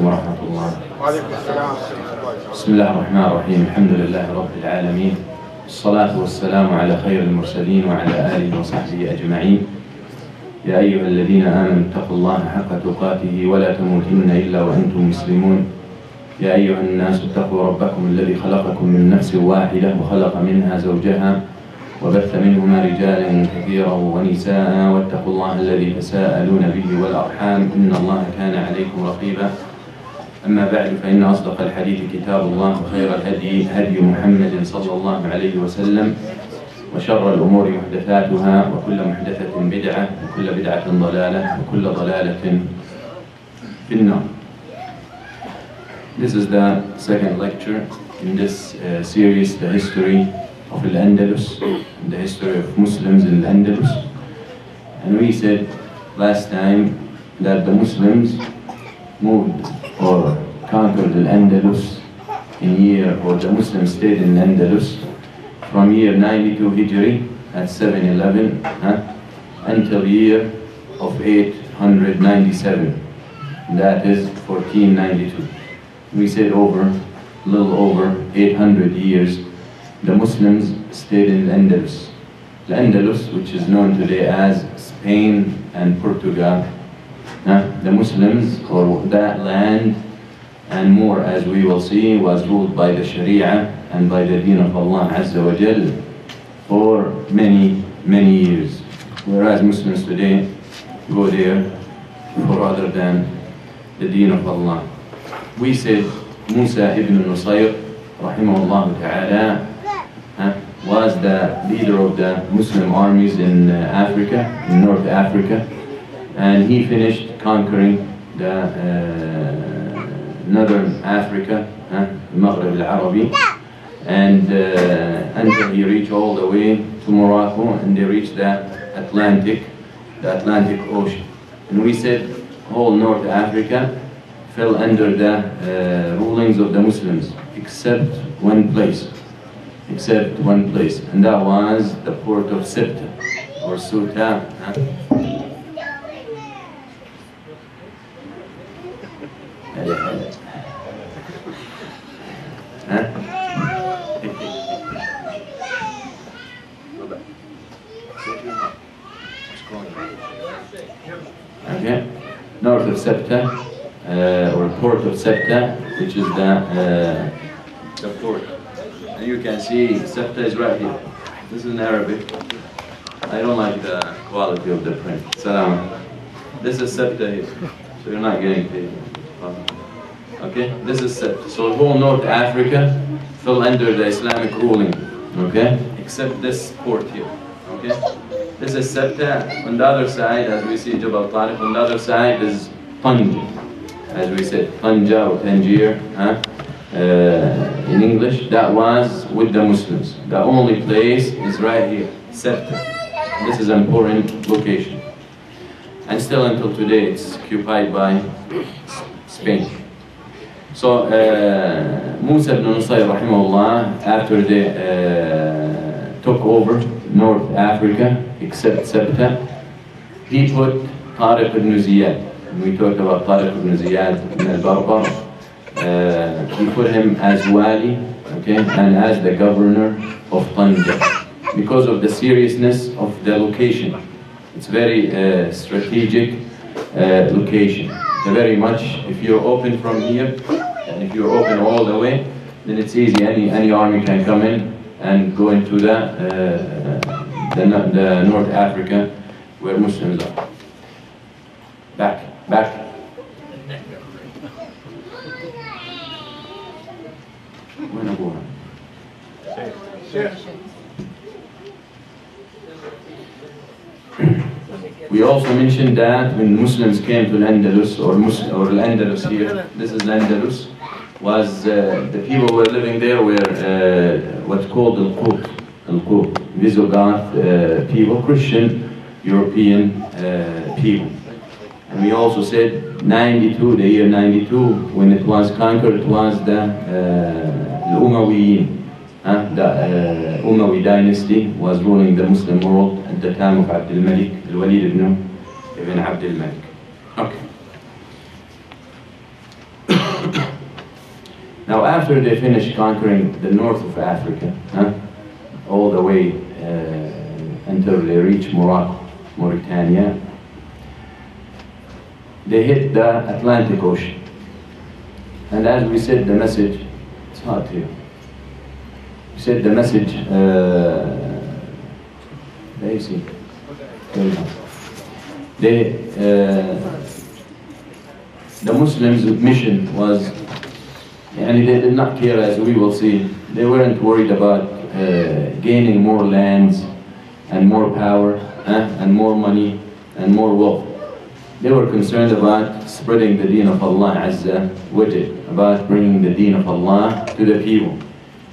عليكم ورحمة الله. بسم الله الرحمن الرحيم. الحمد لله رب العالمين، الصلاة والسلام على خير المرسلين وعلى آله وصحبه أجمعين. يا أيها الذين آمنوا اتقوا الله حق تقاته ولا تموتن إلا وأنتم مسلمون. يا أيها الناس اتقوا ربكم الذي خلقكم من نفس واحدة وخلق منها زوجها وبث منهما رجالا كثيرا ونساء واتقوا الله الذي تساءلون به والأرحام إن الله كان عليكم رقيبا. أما بعد فإن أصدق الحديث كتاب الله وخير الهدي هدي محمد صلى الله عليه وسلم وشر الأمور محدثاتها وكل محدثة بدعة وكل بدعة ضلالة وكل ضلالة في النار. This is the second lecture in this series, the history of Al-Andalus, the history of Muslims in Al-Andalus. And we said last time that the Muslims moved or conquered Al-Andalus or the Muslims stayed in Al-Andalus from year 92 Hijri at 711 until year of 897, that is 1492. We said a little over 800 years the Muslims stayed in Al-Andalus. Al-Andalus, which is known today as Spain and Portugal. The Muslims, or that land and more, as we will see, was ruled by the Sharia and by the Deen of Allah Azza wa Jal for many, many years. Whereas Muslims today go there for other than the Deen of Allah. We said Musa ibn Nusayr, rahimahullah ta'ala, was the leader of the Muslim armies in Africa, in North Africa, and he finished conquering the northern Africa, Maghreb al-Arabi, and until he reached all the way to Morocco, and they reached the Atlantic Ocean. And we said whole North Africa fell under the rulings of the Muslims, except one place, and that was the port of Sirta, or Suta. Okay, north of Sirta, or port of Sirta, which is the port. And you can see Sirta is right here. This is in Arabic. I don't like the quality of the print. Salam. This is Sirta here, so you're not getting paid. Okay, this is Sirta. So the whole North Africa fell under the Islamic ruling. Okay, except this port here. Okay, this is Sirta. On the other side, as we see Jabal Tariq, on the other side is Tanja, as we said, Tanja or Tangier. In English, that was with the Muslims. The only place is right here, Sirta. This is an important location. And still until today, it's occupied by Spain. So, Musa ibn Nusayr, rahimahullah, after they took over North Africa, except Sirta, he put Tariq ibn Ziyad. We talked about Tariq ibn Ziyad ibn al-Barbar. He put him as wali, okay, and as the governor of Tanja, because of the seriousness of the location. It's very strategic location. Very much, if you're open from here, and if you're open all the way, then it's easy. Any army can come in and go into the North Africa where Muslims are. Back. We also mentioned that when Muslims came to Al-Andalus, or Al-Andalus here, this is Al-Andalus, was the people who were living there were what's called Al-Qurt, Visigoth people, Christian European people. And we also said the year 92, when it was conquered, it was the Umayyads. The Umayyad dynasty was ruling the Muslim world at the time of Abd al-Malik, al-Walid ibn Abd al-Malik. Okay. Now, after they finished conquering the north of Africa, all the way until they reached Morocco, Mauritania, they hit the Atlantic Ocean. And as we said, the message, it's hot here. We said the message, the Muslims' mission was, and they did not care, as we will see. They weren't worried about gaining more lands and more power and more money and more wealth. They were concerned about spreading the deen of Allah Azza wa Jal, about bringing the deen of Allah to the people.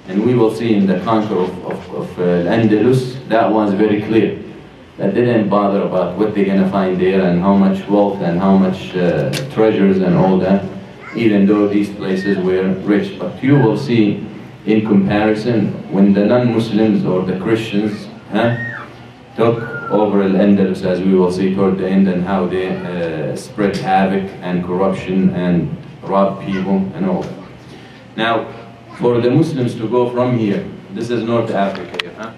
And we will see in the conquer of Al-Andalus, that was very clear. That they didn't bother about what they're going to find there and how much wealth and how much treasures and all that, even though these places were rich. But you will see in comparison, when the non-Muslims or the Christians took over Al-Andalus, as we will see toward the end, and how they spread havoc and corruption and robbed people and all that. Now, for the Muslims to go from here, this is North Africa here,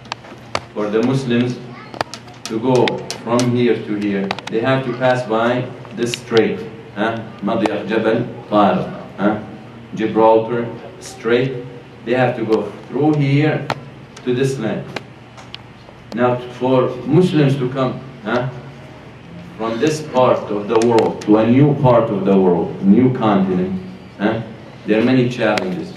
for the Muslims to go from here to here, they have to pass by this strait, Madiyah Jabal Tariq, Gibraltar Strait. They have to go through here to this land. Now, for Muslims to come from this part of the world to a new part of the world, a new continent, there are many challenges.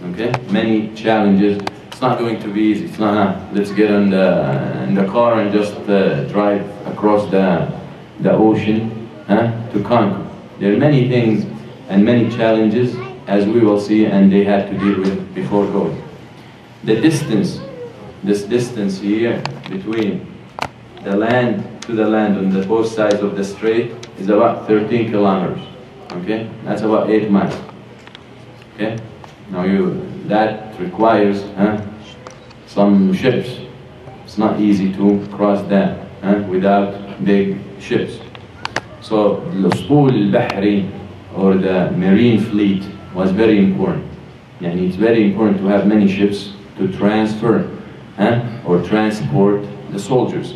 Okay, many challenges. It's not going to be easy. It's not, let's get in the car and just drive across the ocean to conquer. There are many things and many challenges, as we will see, and they had to deal with before going. The distance, this distance here between the land to the land on the both sides of the strait is about 13 kilometers. Okay, that's about 8 miles. Okay. Now that requires some ships. It's not easy to cross that without big ships. So الأسطول البحري, or the marine fleet, was very important. And it's very important to have many ships to transfer or transport the soldiers.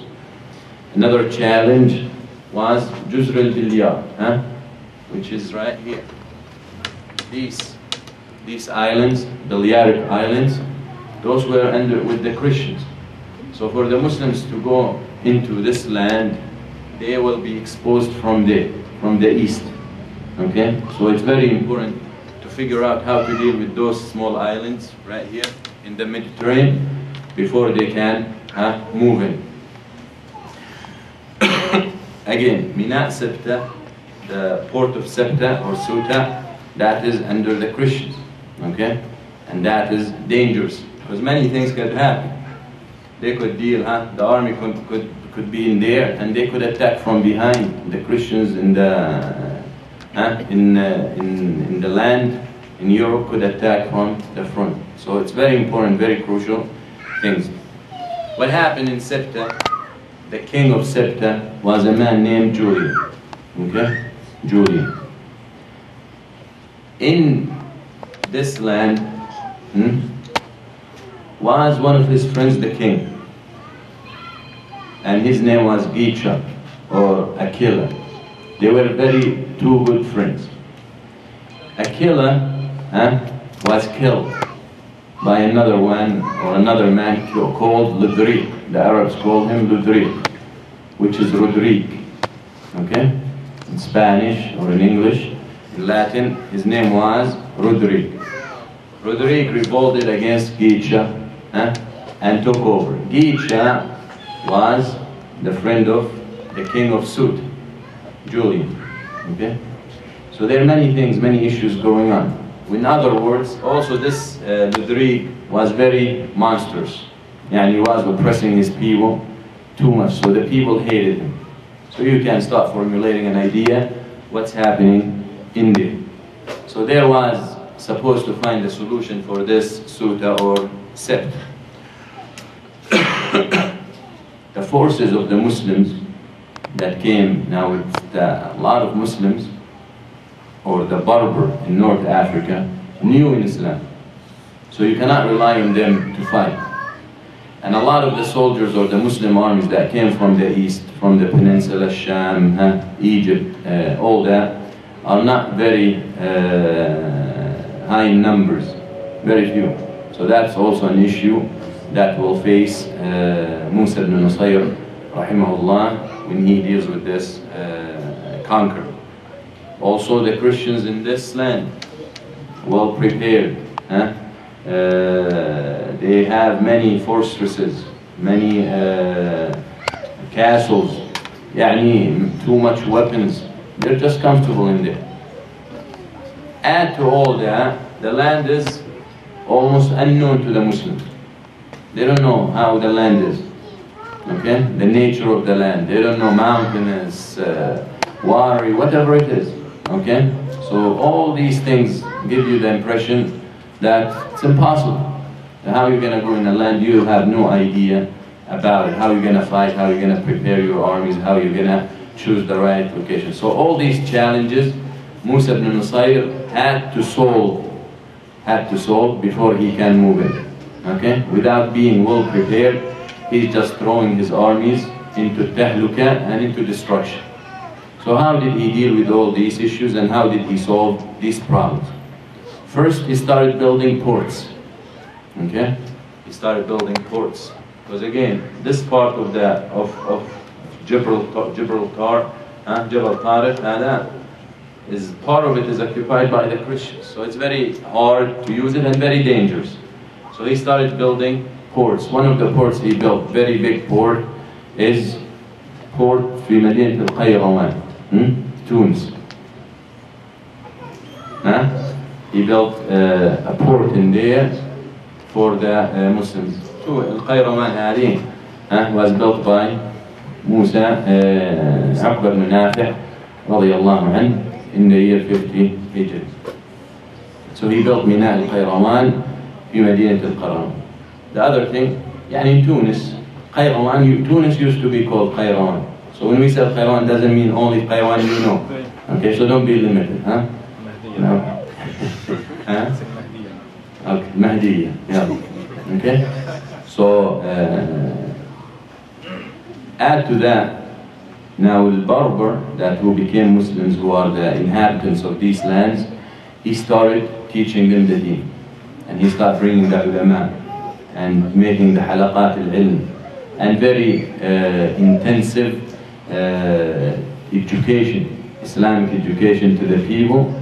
Another challenge was Juzr al-Bilyar, which is right here. These islands, Balearic Islands, those were with the Christians. So for the Muslims to go into this land, they will be exposed from the east. Okay? So it's very important to figure out how to deal with those small islands right here in the Mediterranean before they can move in. Again, Mina Septa, the port of Septa or Suta, that is under the Christians. Okay, and that is dangerous because many things could happen. They could deal, the army could be in there and they could attack from behind. The Christians in the in the land in Europe could attack from the front. So it's very important, very crucial things. What happened in Septa? The king of Septa was a man named Julian. Okay, Julian. In this land was one of his friends, the king, and his name was Gicha or Aquila. They were two good friends. Aquila was killed by another one or another man called Ludrig. The Arabs call him Ludrig, which is Rodrigue. Okay, in Spanish or in English. In Latin, his name was Rodrigue. Rodrigue revolted against Gicha and took over. Gicha was the friend of the king of Sud, Julian. Okay? So there are many things, many issues going on. In other words, also this Rodrigue was very monstrous. And he was oppressing his people too much, so the people hated him. So you can start formulating an idea what's happening in there. So there was supposed to find a solution for this Suta or Sept. The forces of the Muslims that came, now it's a lot of Muslims, or the Berber in North Africa, new in Islam. So you cannot rely on them to fight. And a lot of the soldiers or the Muslim armies that came from the east, from the peninsula, Sham, Egypt, all that, are not very high in numbers, very few. So that's also an issue that will face Musa ibn Nusayr, rahimahullah, when he deals with this conquer. Also the Christians in this land, well prepared. They have many fortresses, many castles, too much weapons. They're just comfortable in there. Add to all that, the land is almost unknown to the Muslims. They don't know how the land is, okay? The nature of the land. They don't know mountainous, watery, whatever it is, okay? So all these things give you the impression that it's impossible. How you're going to go in a land you have no idea about it, how you're going to fight, how you're going to prepare your armies, how you're going to choose the right location. So all these challenges Musa ibn Nusayr had to solve before he can move in. Okay? Without being well prepared, he's just throwing his armies into tahluka and into destruction. So how did he deal with all these issues and how did he solve these problems? First, he started building ports. Okay? He started building ports. Because again, this part of Gibraltar, Jebel Tariq, is part of it is occupied by the Christians. So it's very hard to use it and very dangerous. So he started building ports. One of the ports he built, very big port, is port في مدينة القيروان, Tunis. He built a port in there for the Muslims. القيروان هذه was built by Musa عقبة بن نافع رضي الله عنه in the year 50 Hijri. So he built ميناء القيروان في مدينة القيروان. The other thing, in Tunis, Tunis used to be called Qayrawan. So when we say Qayrawan, doesn't mean only Qayrawan you know. Okay, so don't be limited, huh? No. Okay, Mahdiya, yeah. Okay? So, add to that, now Al-Barbar, that who became Muslims, who are the inhabitants of these lands, he started teaching them the deen. And he started bringing the ulama and making the halaqat al-ilm and very intensive education, Islamic education to the people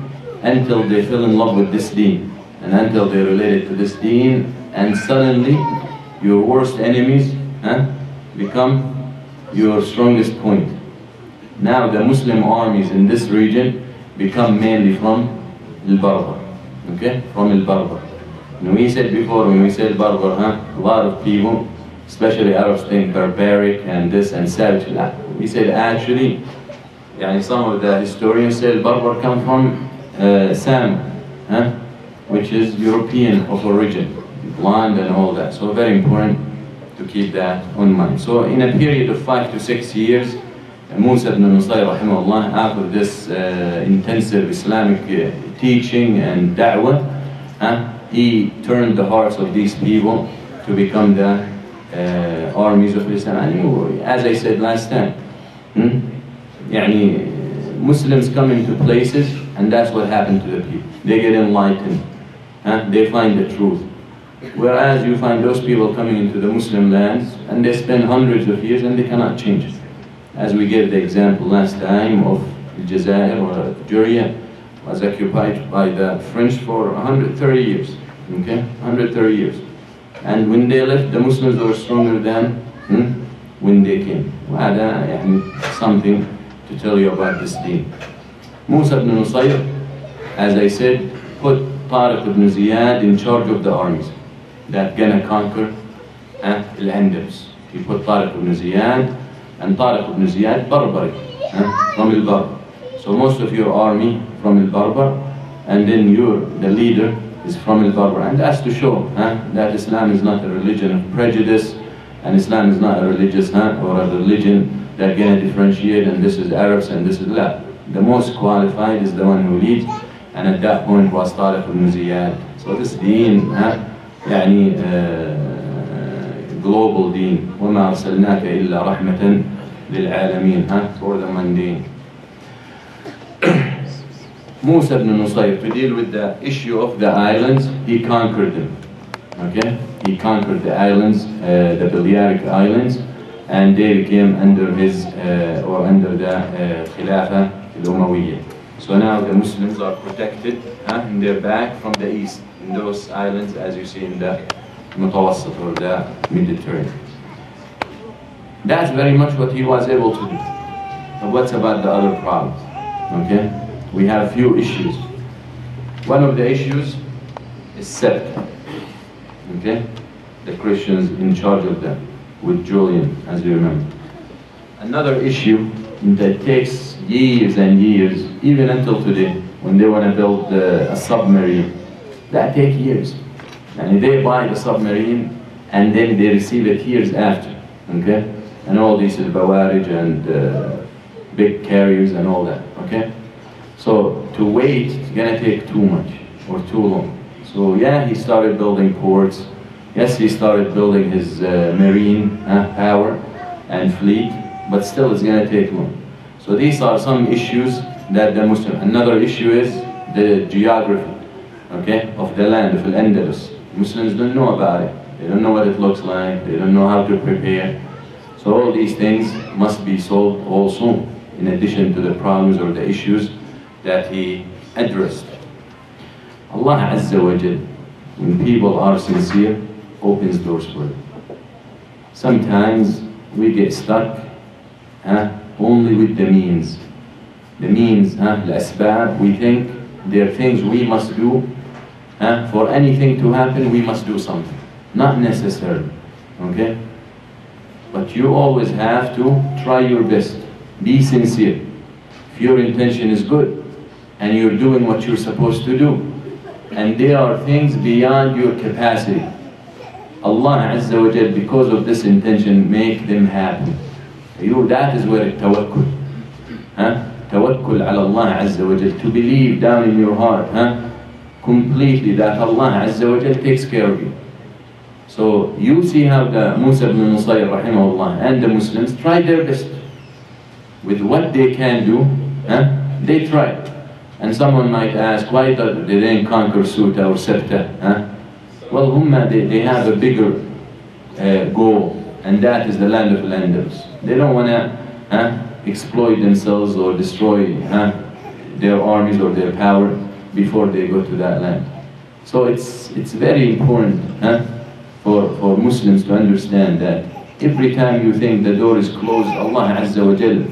until they fell in love with this deen and until they related to this deen, and suddenly your worst enemies become your strongest point. Now the Muslim armies in this region become mainly from Al-Barbar, okay? From Al-Barbar. And we said before, when we said Barbar, a lot of people, especially Arabs, think barbaric and this and savage. We said actually, some of the historians said Barbar come from Sam, which is European of origin, blonde and all that. So very important to keep that on mind. So in a period of 5 to 6 years, Musa ibn Nusayr, rahimahullah, after this intensive Islamic teaching and da'wah, he turned the hearts of these people to become the armies of Islam. And as I said last time, Muslims come into places and that's what happened to the people. They get enlightened, they find the truth. Whereas you find those people coming into the Muslim lands and they spend hundreds of years and they cannot change it. As we gave the example last time of Aljazair or Algeria was occupied by the French for 130 years, okay? 130 years. And when they left, the Muslims were stronger than when they came. Something to tell you about this deen. Musa ibn Nusayr, as I said, put Tariq ibn Ziyad in charge of the armies that gonna conquer Al-Andalus. He put Tariq ibn Ziyad, and Tariq ibn Ziyad, Barbari, from Al-Barbar. So most of your army from Al-Barbar, and then the leader is from Al-Barbar. And that's to show that Islam is not a religion of prejudice, and Islam is not a religious or a religion that gonna differentiate, and this is Arabs and this is La. The most qualified is the one who leads, and at that point was Tariq ibn Ziyad. So this deen, يعني global deen. وما أرسلناك إلا رحمة للعالمين, for the mundane. Musa ibn Nusayr, to deal with the issue of the islands, he conquered them. Okay, he conquered the islands, the Balearic Islands, and they became under his or under the Khilafah al-Umayyah. So now the Muslims are protected in their back from the east, in those islands as you see in the Mutawassat or the Mediterranean. That's very much what he was able to do. But what's about the other problems? Okay, we have a few issues. One of the issues is Sept. Okay, the Christians in charge of them, with Julian, as you remember. Another issue that takes years and years, even until today, when they want to build a submarine, that takes years. And they buy the submarine and then they receive it years after. Okay, and all these Bawarij and big carriers and all that. Okay, so to wait is gonna take too much or too long. So yeah, he started building ports. Yes, he started building his marine power and fleet, but still it's going to take long. So these are some issues that the Muslim. Another issue is the geography, okay, of the land of Al-Andalus. Muslims don't know about it. They don't know what it looks like. They don't know how to prepare. So all these things must be solved also, in addition to the problems or the issues that he addressed. Allah Azza wa Jal, when people are sincere, opens doors for them. Sometimes we get stuck only with the means. The means, الأسباب, we think there are things we must do. For anything to happen, we must do something. Not necessarily, okay? But you always have to try your best. Be sincere. If your intention is good, and you're doing what you're supposed to do, and there are things beyond your capacity, Allah Azza wa Jal, because of this intention, make them happen. That is where tawakkul. Tawakkul ala Allah Azza wa Jal, to believe down in your heart, completely that Allah Azza wa Jal takes care of you. So you see how the Musa ibn Nusayr rahimahullah and the Muslims tried their best. With what they can do, they tried. And someone might ask, why they didn't conquer Suta or Septa? Well, they have a bigger goal, and that is the land of Al-Andalus. They don't want to exploit themselves or destroy their armies or their power before they go to that land. So it's very important for Muslims to understand that every time you think the door is closed, Allah Azza wa Jal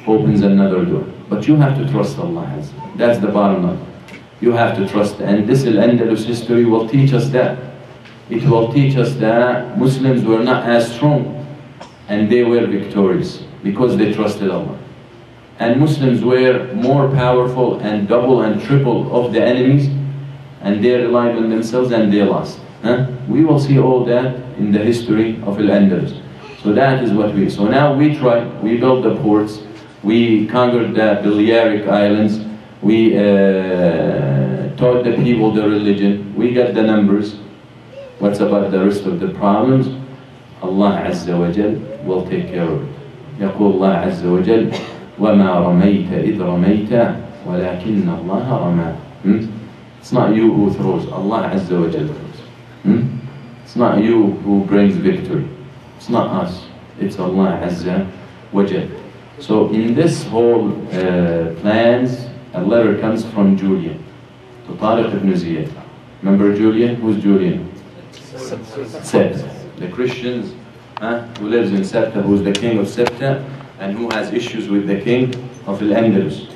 opens another door. But you have to trust Allah Azza. That's the bottom line. You have to trust, and this Al-Andalus history will teach us that. It will teach us that Muslims were not as strong, and they were victorious because they trusted Allah. And Muslims were more powerful and double and triple of the enemies, and they relied on themselves and they lost. We will see all that in the history of Al-Andalus. So that is what we. So now we tried. We built the ports. We conquered the Balearic Islands. We taught the people the religion. We got the numbers. What's about the rest of the problems? Allah Azza wa Jal will take care of it. يقول الله عز وجل وما رميت إذ رميت ولكن الله رمى. It's not you who throws. Allah Azza wa Jal throws. It's not you who brings victory. It's not us. It's Allah Azza wa Jal. So in this whole plans, a letter comes from Julian to Tariq ibn Ziyad. Remember Julian? Who's Julian? Sept. The Christians who lives in Septa, who's the king of Septa, and who has issues with the king of Al-Andalus.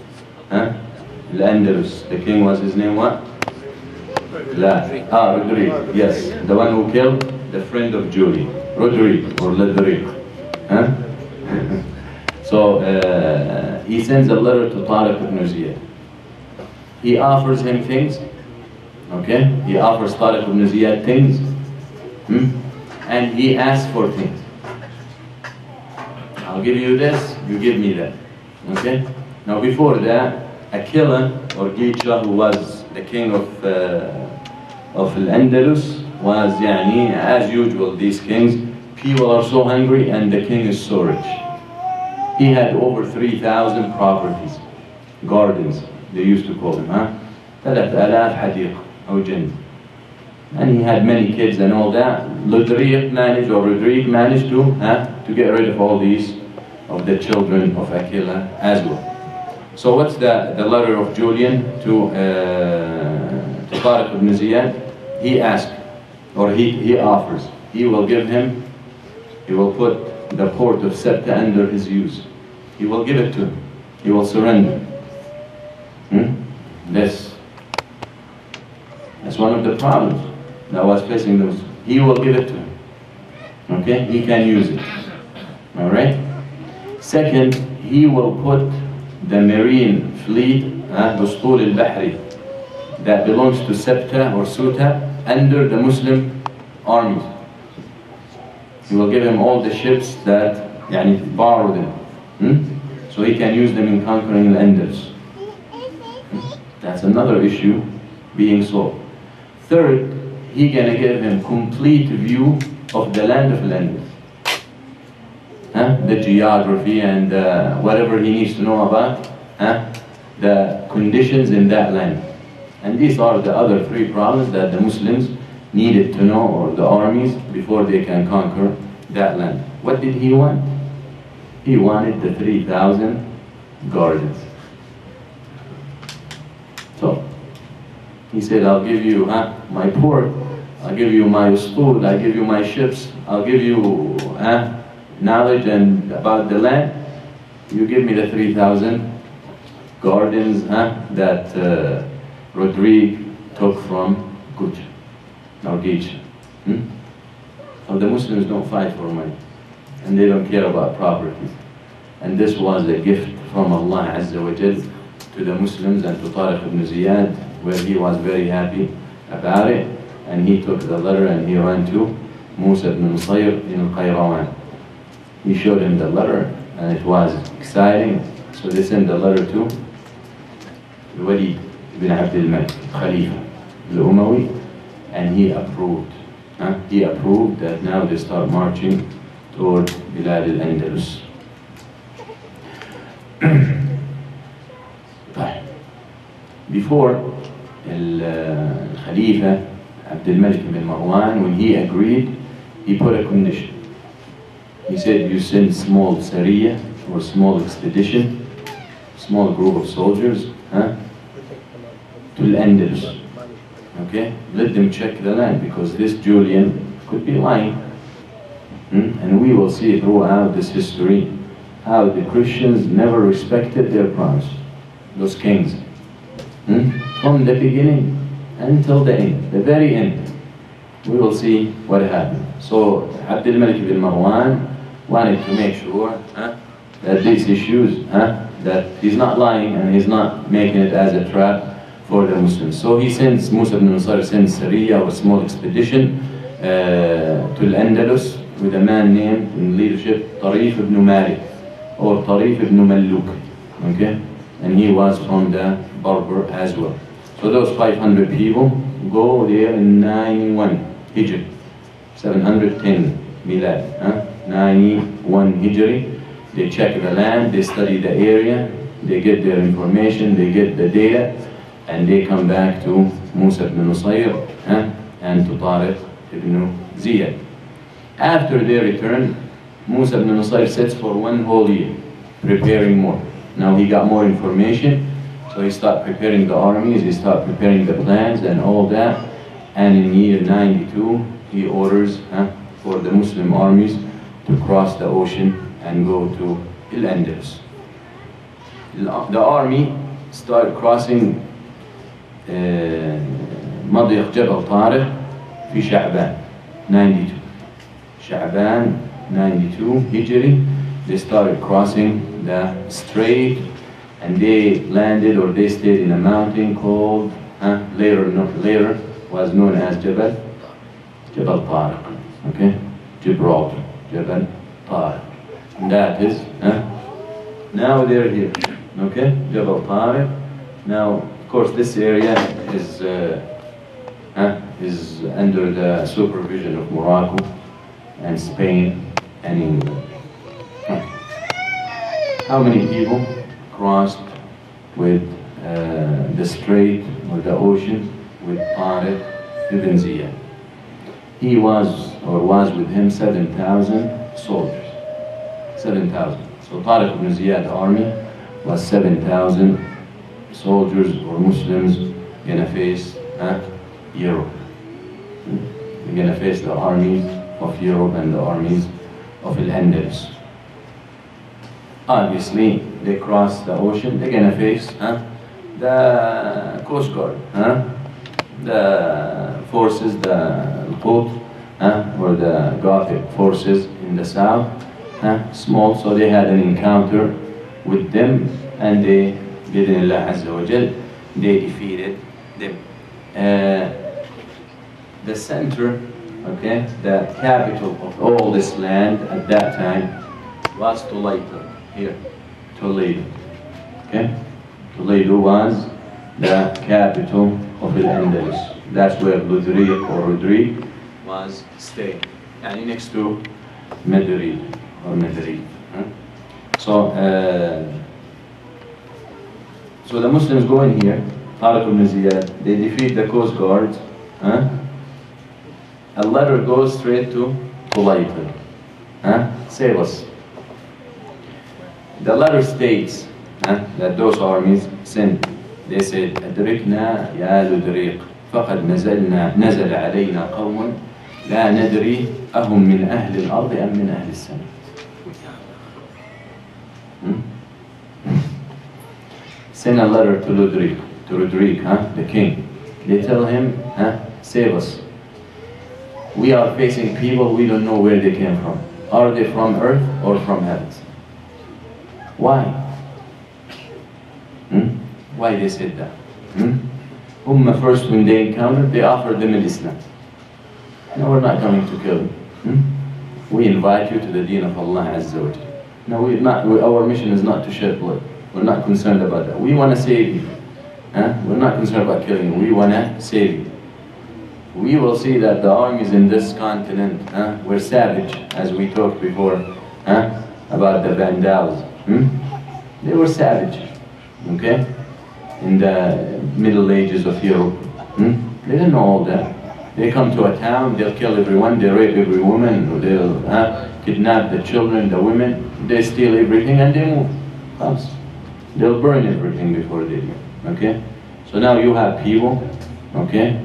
Al-Andalus. The king was, his name what? Rodrigo. Yes, the one who killed the friend of Julian. Rodrigo or Ledrigo. So he sends a letter to Tariq ibn Ziyad. He offers him things. Okay? He offers Tariq ibn Ziyad things. And he asks for things. I'll give you this, you give me that. Okay? Now before that, a killer Orgicha, who was the king of Al-Andalus, was يعني, as usual, these kings, people are so hungry and the king is so rich. He had over 3,000 properties, gardens, they used to call them, huh? 3,000 حديقة أو جنة. And he had many kids and all that. Rodrigue managed to get rid of all these, of the children of Aquila as well. So what's the letter of Julian to Tariq ibn Ziyad? He asked, or he offers, he will give him, he will put the port of Septa under his use. He will give it to him. He will surrender. That's one of the problems that was facing those. He will give it to him. Okay? He can use it. Alright? Second, he will put the marine fleet, Ustul al-Bahri, that belongs to Septa or Suta, under the Muslim armies. He will give him all the ships that borrow them. So he can use them in conquering Al-Andalus. That's another issue being solved. Third, he gonna give him complete view of the land of Al-Andalus. The geography and whatever he needs to know about the conditions in that land. And these are the other three problems that the Muslims needed to know, or the armies, before they can conquer that land. What did he want? He wanted the 3,000 gardens. So he said, I'll give you my port, I'll give you my ustul, I'll give you my ships, I'll give you knowledge and about the land. You give me the 3,000 gardens that Rodrigue took from Guj or Gij. So the Muslims don't fight for money, and they don't care about properties. And this was a gift from Allah Azza wa Jal to the Muslims and to Tariq ibn Ziyad, where he was very happy about it. And he took the letter and he ran to Musa ibn Nusayr in Al-Qayrawan. He showed him the letter and it was exciting. So they sent the letter to Walid ibn Abdul Malik, Khalifa al-Umawi, and he approved. He approved that now they start marching toward Bilad al-Andalus. Before Khalifa Abdul Malik ibn Marwan, when he agreed, he put a condition. He said, you send small Sariya or small expedition, small group of soldiers to Al-Andalus. Okay? Let them check the land, because this Julian could be lying. And we will see throughout this history how the Christians never respected their promise, those kings. From the beginning until the end, the very end. We will see what happened. So Abdul Malik ibn Marwan wanted to make sure that these issues, that he's not lying and he's not making it as a trap for the Muslims. So he sends, Musa ibn Nusayr sends Sariya, or a small expedition, to Al-Andalus with a man named, in leadership, Tarif ibn Malik, or Tarif ibn Malluk. Okay? And he was from the Berber as well. So those 500 people go there in 91 Hijri, 710 Milad, 91 Hijri. They check the land, they study the area, they get their information, they get the data, and they come back to Musa ibn Nusayr and to Tariq ibn Ziyad. After they return, Musa ibn Nusayr sits for 1 whole year, preparing more. Now he got more information, so he started preparing the armies, he started preparing the plans and all that. And in year 92, he orders for the Muslim armies to cross the ocean and go to Al-Andalus. The army started crossing مضيق جبل طارق في شعبان 92. Sha'ban 92 Hijri, they started crossing the strait, and they landed, or they stayed in a mountain called, later was known as Jabal Tariq, okay? Gibraltar, Jabal Tariq. And that is, now they're here, okay? Jabal Tariq. Now, course, this area is under the supervision of Morocco and Spain and England. How many people crossed with the strait or the ocean with Tariq ibn Ziyad? He was with him 7,000 soldiers. 7,000. So Tariq ibn Ziyad's army was 7,000 soldiers or Muslims gonna face Europe. They're gonna face the armies of Europe and the armies of Al-Andalus. Obviously, they cross the ocean, they're gonna face the Coast Guard, the forces, the Qut, or the Gothic forces in the south, small, so they had an encounter with them, and they, Bidnillah Azza wa Jal, they defeated them. The center, okay, the capital of all this land at that time was Toledo, here, Toledo, okay? Toledo was the capital of Al-Andalus. That's where Ludriq or Rodrigue was staying, and next to Madrid or Madrid. So the Muslims go in here, Tariq ibn Ziyad, they defeat the Coast Guard. A letter goes straight to Toledo. Save us. The letter states that those armies sent. They said, أدركنا يا لدريق فقد نزل علينا قوم لا ندري أهم من أهل الأرض أم من أهل السماء. Send a letter to Rodrigue, the king. They tell him, save us. We are facing people, we don't know where they came from. Are they from earth or from heavens? Why? Why they said that? First, when they encountered, they offered them Islam. No, we're not coming to kill you. We invite you to the deen of Allah Azza wa Jal. No, our mission is not to shed blood. We're not concerned about that. We want to save you. We're not concerned about killing you. We want to save you. We will see that the armies in this continent were savage, as we talked before about the Vandals. They were savage, okay? In the Middle Ages of Europe. They didn't know all that. They come to a town, they'll kill everyone, they rape every woman, they'll kidnap the children, the women, they steal everything and they move. They'll burn everything before they leave, okay? So now you have people, okay?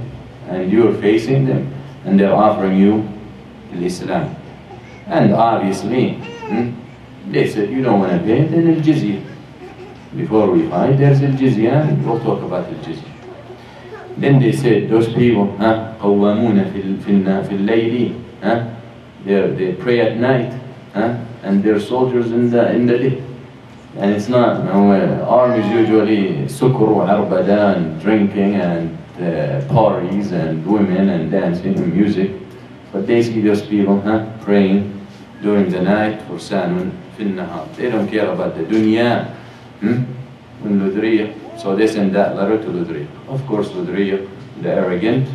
And you're facing them, and they're offering you Islam. And obviously, they said, you don't want to pay, then al-jizya. Before we fight, there's al-jizya, and we'll talk about al-jizya. Then they said, those people, قوامون في الليل, they pray at night, and they're soldiers in the day. And it's not, armies usually sukru, arbadan, drinking, and parties, and women, and dancing, and music. But they see those people praying during the night for sanun fil nahar. They don't care about the dunya. So they send that letter to Ludriq. Of course, Ludriq, the arrogant,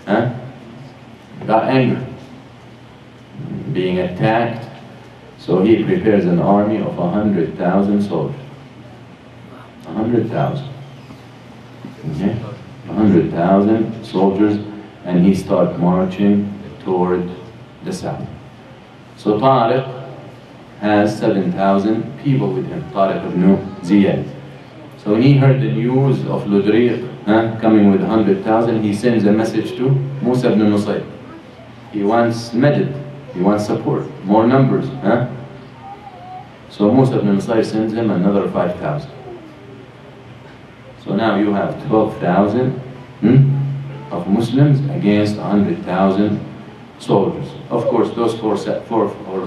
got angry, being attacked. So he prepares an army of 100,000 soldiers. 100,000. Okay? 100,000 soldiers, and he starts marching toward the south. So Tariq has 7,000 people with him, Tariq ibn Ziyad. So when he heard the news of Ludriq coming with 100,000, he sends a message to Musa ibn Nusayr. He wants madad, he wants support, more numbers. So Musa ibn Nusayr sends him another 5,000. So now you have 12,000 of Muslims against 100,000 soldiers. Of course, those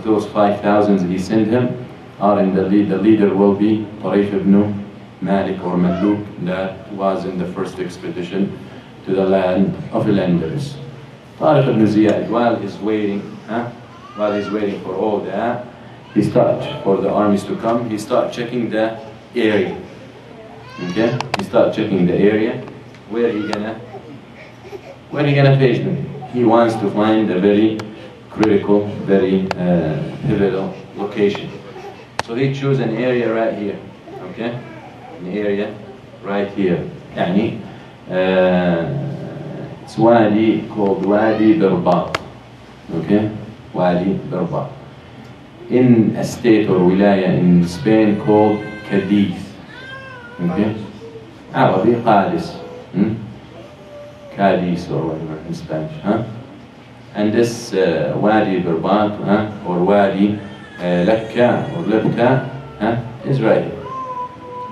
those 5,000 he sent him are in the lead. The leader will be Tarif ibn Malik or Madluk, that was in the first expedition to the land of Al-Andalus. Tariq ibn Ziyad, while he's waiting for all that, he starts for the armies to come. He starts checking the area. Okay? He start checking the area where he gonna face them. He wants to find a very critical, very pivotal location. So he chose an area right here. Okay? An area right here. يعني it's wadi called Wadi Birbat. Okay? Wadi Birbat. In a state or wilaya in Spain called Cadiz. Okay? Arabi, Qadis. Cadiz or whatever in Spanish. Huh? And this Wadi Birbat or Wadi Lakka or Libka is right here.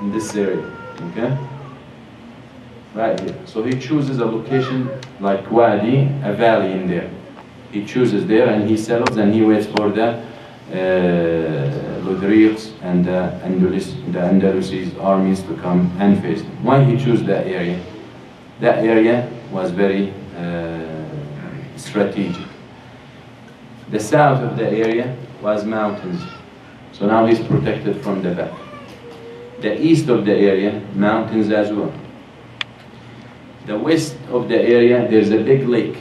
In this area. Okay? Right here. So he chooses a location like Wadi, a valley in there. He chooses there and he settles and he waits for the Ludriqs and the Andalusi's armies to come and face him. Why he chose that area? That area was very strategic. The south of the area was mountains. So now he's protected from the back. The east of the area, mountains as well. The west of the area, there's a big lake.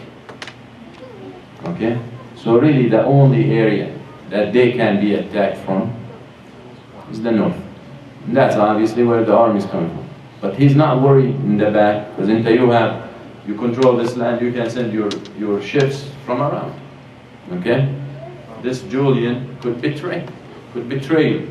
Okay? So really the only area that they can be attacked from is the north. And that's obviously where the army is coming from. But he's not worried in the back, because until you control this land, you can send your ships from around. Okay? This Julian could betray you.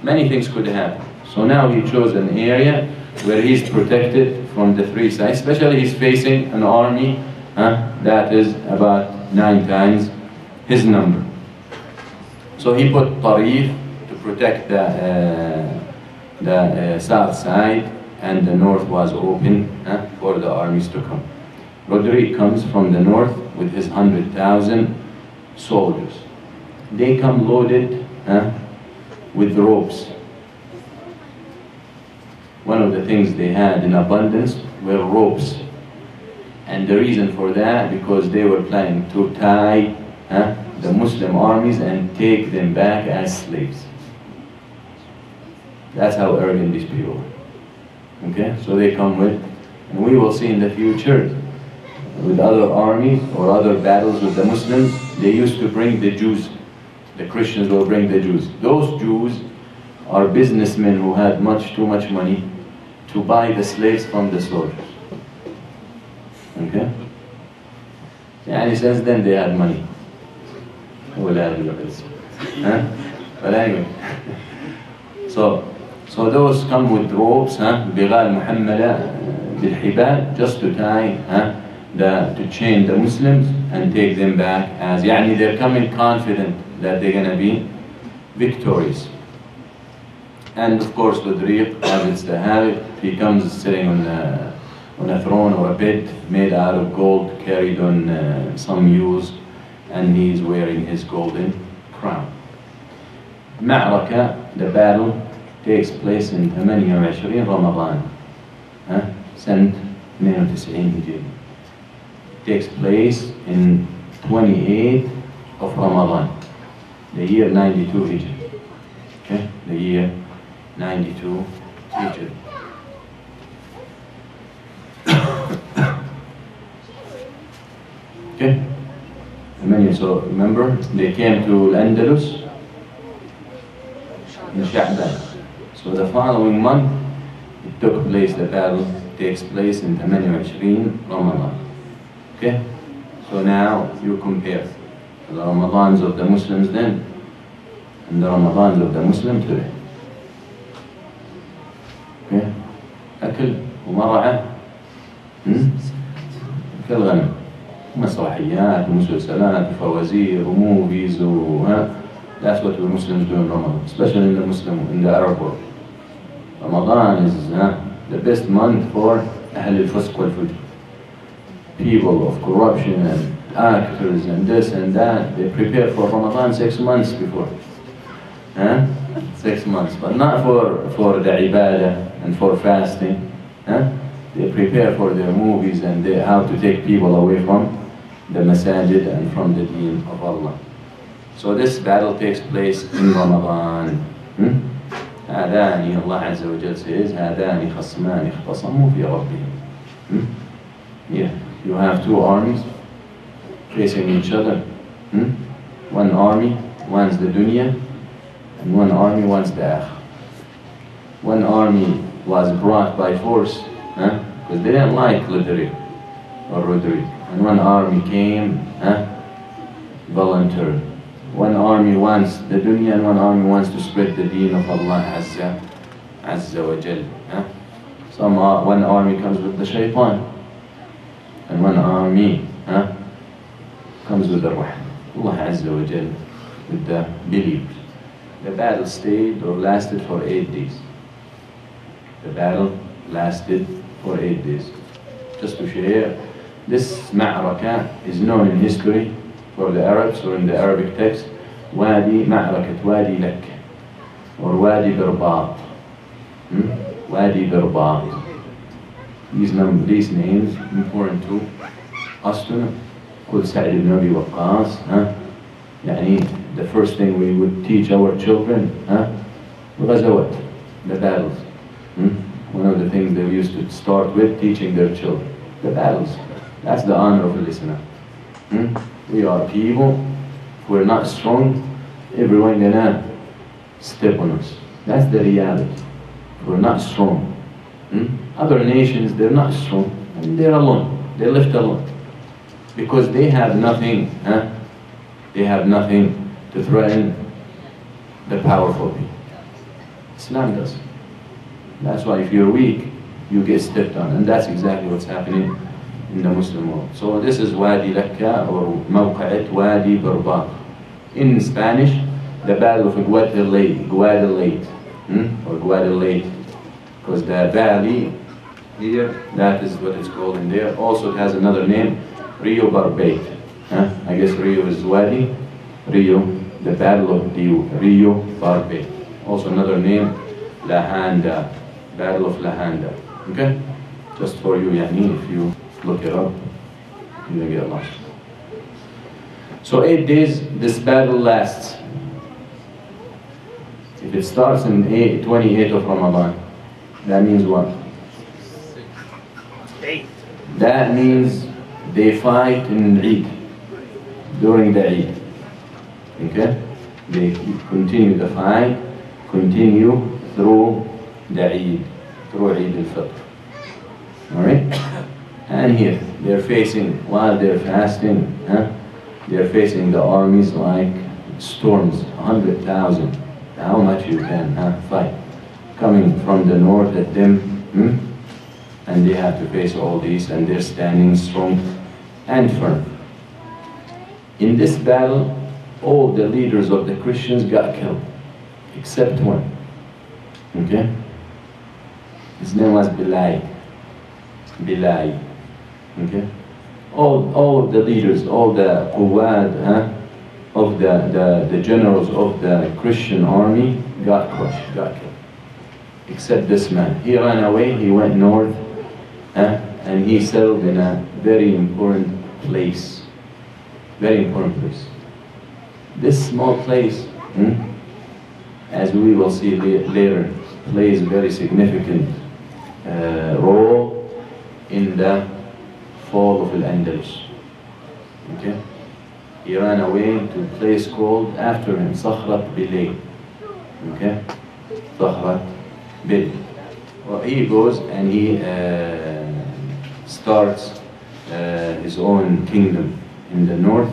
Many things could happen. So now he chose an area where he's protected from the three sides, especially he's facing an army that is about 9 times his number. So he put Tarif to protect the south side, and the north was open for the armies to come. Roderick comes from the north with his 100,000 soldiers. They come loaded with ropes. One of the things they had in abundance were ropes. And the reason for that, because they were planning to tie the Muslim armies and take them back as slaves. That's how arrogant these people are. Okay? So they come with, and we will see in the future, with other armies or other battles with the Muslims, they used to bring the Jews. The Christians will bring the Jews. Those Jews are businessmen who had too much money to buy the slaves from the soldiers. Okay? And since then they had money. But anyway, so those come with ropes, بغال محملة بالحبال, just to tie, to chain the Muslims and take them back as, يعني they're coming confident that they're gonna be victorious. And of course, Ludriq, as it's the habit, he comes sitting on a throne or a bed made out of gold, carried on some mules, and he's wearing his golden crown. Ma'raka, the battle, takes place in 28 Ramadan, سنة 92 Hijri. Takes place in 28 of Ramadan, the year 92 Hijri. Okay, the year 92 Hijri. Okay, so remember, they came to Al-Andalus in Sha'ban. So the following month, it took place, the battle takes place in 28 Ramadan. Okay, so now you compare the Ramadans of the Muslims then and the Ramadans of the Muslims today. Okay, أكل ومرعى كالغنم, مسرحيات ومسلسلات وفوازير وموvies that's what the Muslims do in Ramadan, especially in the Arab world. Ramadan is the best month for أهل الفسق والفجر, people of corruption and actors and this and that. They prepare for Ramadan 6 months before. 6 months, but not for the ibadah and for fasting. They prepare for their movies and how to take people away from the masajid and from the deen of Allah. So this battle takes place in Ramadan. هذان Allah Azza wa Jal says هذان خصمان اختصموا في ربهم. Yeah, you have two armies facing each other. One army wants the dunya, and one army wants the akhirah. One army was brought by force, because they didn't like Roderick or Roderick. And one army came, voluntarily. One army wants the dunya, and one army wants to spread the deen of Allah Azza wa Jal. One army comes with the shaitan, and one army comes with the rahmah. Allah Azza wa Jal with the believers. The battle stayed or lasted for 8 days. The battle lasted for 8 days. Just to share, this ma'raka is known in history for the Arabs, or in the Arabic text, Ma'rakat Wadi Lak, or Wadi Birbat. Wadi Birbat. These names important to us to know. Qul Sa'id ibn Abi Waqqas. The first thing we would teach our children, Ghazawat, the battles. One of the things they used to start with, teaching their children, the battles. That's the honor of Islam. We are people, if we're not strong, everyone gonna step on us. That's the reality. If we're not strong. Other nations, they're not strong, and they're alone. They're left alone. Because they have nothing, they have nothing to threaten the powerful people. Islam does. That's why if you're weak, you get stepped on, and that's exactly what's happening in the Muslim world. So this is Wadi Lakka, or Mawqa'at Wadi Birbat. In Spanish, the Battle of Guadalete, or Guadalete, because the valley here, that is what it's called in there. Also it has another name, Rio Barbate. I guess Rio is Wadi, Rio, the Battle of Rio Barbate. Also another name, Lahanda, Battle of Lahanda. Okay? Just for you, Yani, if you look it up, you're gonna get lost. So 8 days this battle lasts. If it starts in 28th of Ramadan, that means what? 8. That means they fight in Eid, during the Eid. Okay? They continue the fight, continue through the Eid, through Eid al-Fitr. Alright? And here, they're facing, while they're fasting, they're facing the armies like storms, 100,000. How much you can fight. Coming from the north at them, and they have to face all these, and they're standing strong and firm. In this battle, all the leaders of the Christians got killed, except one. Okay? His name was Bilal. Okay? All of the leaders, all the quwad of the generals of the Christian army got crushed, got killed. Except this man. He ran away, he went north, and he settled in a very important place. Very important place. This small place, as we will see later, plays a very significant role in the fall of Al-Andalus. Okay? He ran away to a place called, after him, Sakhrat Bilay. Okay? Sakhrat Bilay. Well, he goes and he starts his own kingdom in the north,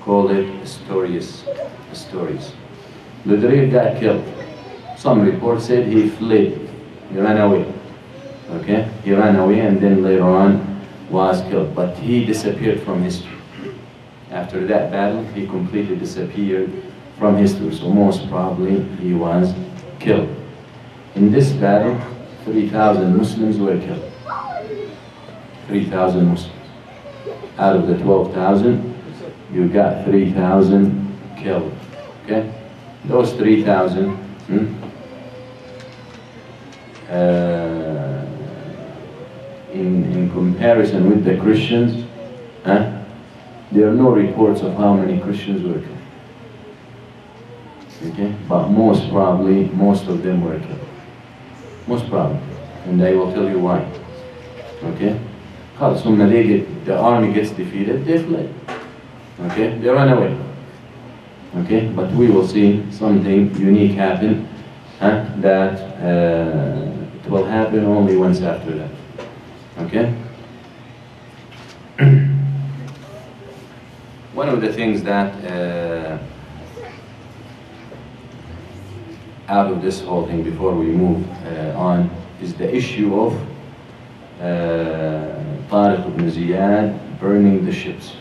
called it Asturias. Ludrir got killed. Some reports said he fled, he ran away. Okay? He ran away and then later on was killed, but he disappeared from history. After that battle, he completely disappeared from history, so most probably he was killed. In this battle, 3,000 Muslims were killed. 3,000 Muslims. Out of the 12,000, you got 3,000 killed. Okay? Those 3,000, in comparison with the Christians, there are no reports of how many Christians were killed. Okay? But most probably, most of them were killed. Most probably. And I will tell you why. Okay? Because when the army gets defeated, they fled. Okay? They run away. Okay? But we will see something unique happen, that it will happen only once after that. Okay? One of the things that out of this whole thing, before we move on, is the issue of Tariq ibn Ziyad burning the ships.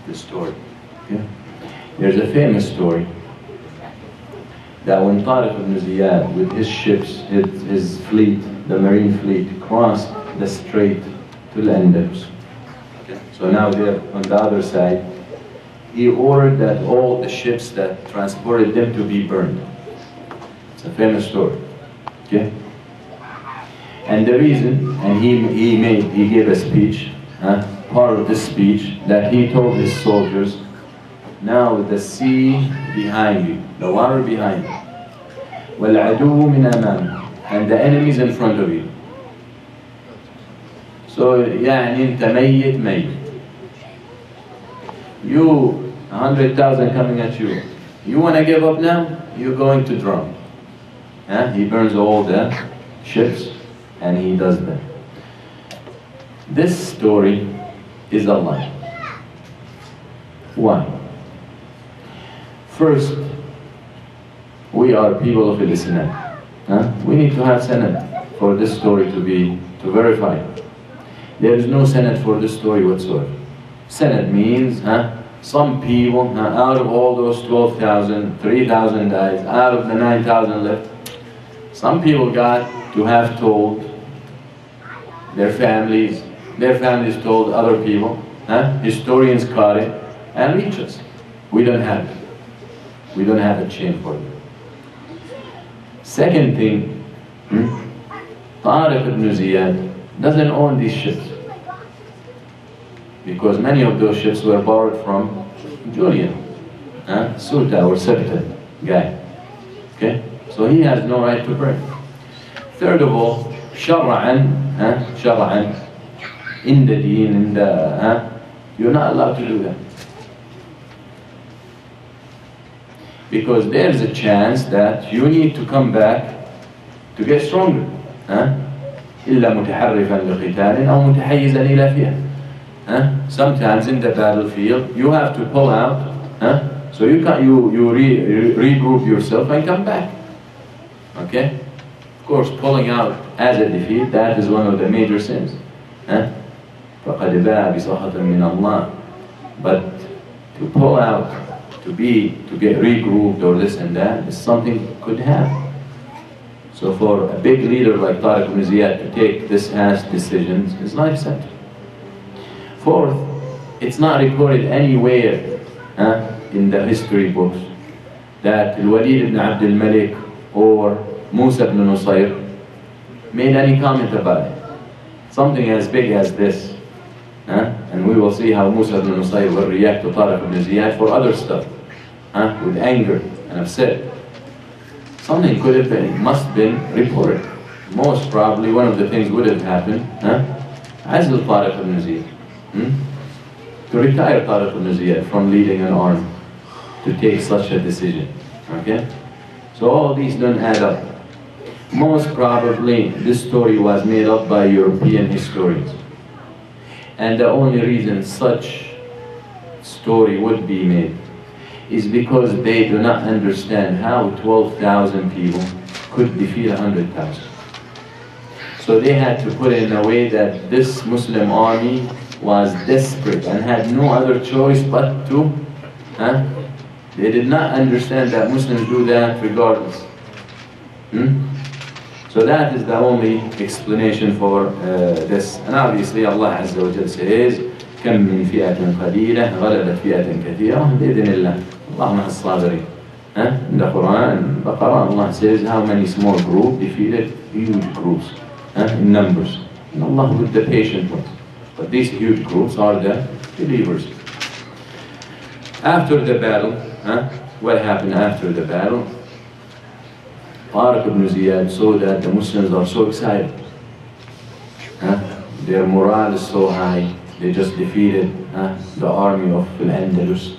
The story. Okay? There's a famous story that when Tariq ibn Ziyad with his ships, his fleet, the marine fleet, crossed the strait to Al-Andalus. Okay. So now they're on the other side. He ordered that all the ships that transported them to be burned. It's a famous story. Okay? And the reason, and he gave a speech, part of this speech, that he told his soldiers, now the sea behind you, the water behind you, وَالْعَدُوُّ مِنْ أَمَامِ, and the enemies in front of you. So, يعني أنت ميت. You, 100,000 coming at you. You want to give up now? You're going to drown. He burns all the ships, and he does that. This story is a lie. Why? First, we are people of Islam. We need to have sanad for this story to verify. There is no sanad for this story whatsoever. Sanad means some people, out of all those 12,000, 3,000 died, out of the 9,000 left, some people got to have told their families told other people, historians caught it, and reached us. We don't have it. We don't have a chain for it. Second thing, Tariq ibn Ziyad doesn't own these ships, because many of those ships were borrowed from Julian, Suta or Septa guy. Okay? So he has no right to burn. Third of all, Shara'an, in the deen, you're not allowed to do that. Because there's a chance that you need to come back to get stronger. إلا متحرفا لقتال أو متحيزا إلى فئة. Sometimes in the battlefield you have to pull out, so you regroup yourself and come back. Okay? Of course, pulling out as a defeat, that is one of the major sins. فَقَدْ بَاءَ بِسَخَطٍ مِّنَ اللَّهِ. But to pull out, to get regrouped or this and that, is something could happen. So for a big leader like Tariq ibn Ziyad to take this as decisions is not acceptable. Fourth, it's not recorded anywhere in the history books that Al-Walid ibn Abd al-Malik or Musa ibn Nusayr made any comment about it. Something as big as this. And we will see how Musa ibn Nusayr will react to Tariq ibn Ziyad for other stuff, with anger and upset. Something could have been, must have been reported. Most probably one of the things would have happened, Azl Tariq ibn Ziyad, to retire Tariq ibn Ziyad from leading an army, to take such a decision. Okay? So all these don't add up. Most probably this story was made up by European historians. And the only reason such story would be made is because they do not understand how 12,000 people could defeat 100,000. So they had to put it in a way that this Muslim army was desperate and had no other choice but to, they did not understand that Muslims do that regardless. So that is the only explanation for this. And obviously Allah Azza wa Jal says, كم من فئة قليلة غلبت فئة كثيرة بإذن الله. Allah مع الصابرين. In the Quran, Baqarah, Allah says how many small groups defeated huge groups in numbers. And Allah with the patient ones. But these huge groups are the believers. After the battle, what happened after the battle? Tariq ibn Ziyad saw that the Muslims are so excited. Their morale is so high. They just defeated the army of Al-Andalus.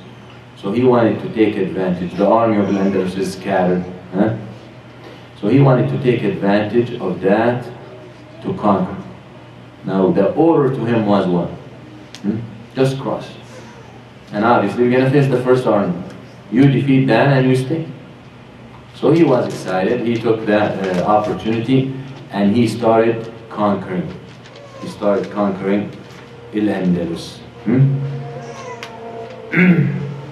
So he wanted to take advantage. The army of Al-Andalus is scattered. So he wanted to take advantage of that to conquer. Now the order to him was what? Just cross. And obviously we're going to face the first army. You defeat that and you stay. So he was excited. He took that opportunity and he started conquering. He started conquering Al-Andalus.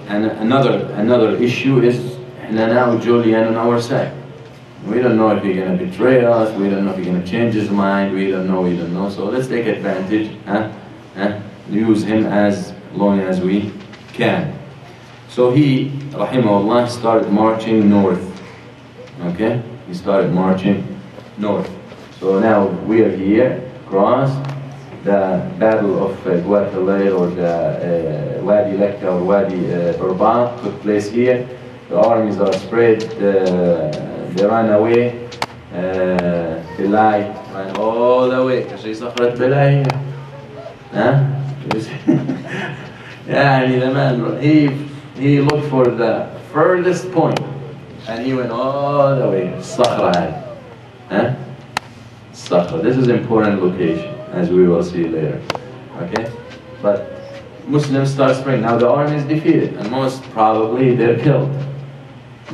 And another issue is now Julian on our side. We don't know if he's going to betray us. We don't know if he's going to change his mind. We don't know. So let's take advantage. Use him as long as we can. So he, rahimahullah, started marching north. Okay? He started marching north. So now we are here, across the Battle of Guadalete, or the Wadi Lekka or Wadi Urban took place here. The armies are spread, they ran away. Bilai ran all the way. صخرة بلاي يعني the man, he looked for the furthest point and he went all the way. Sakhra. Sakhra. This is an important location, as we will see later. Okay? But Muslims start spreading. Now the army is defeated and most probably they're killed.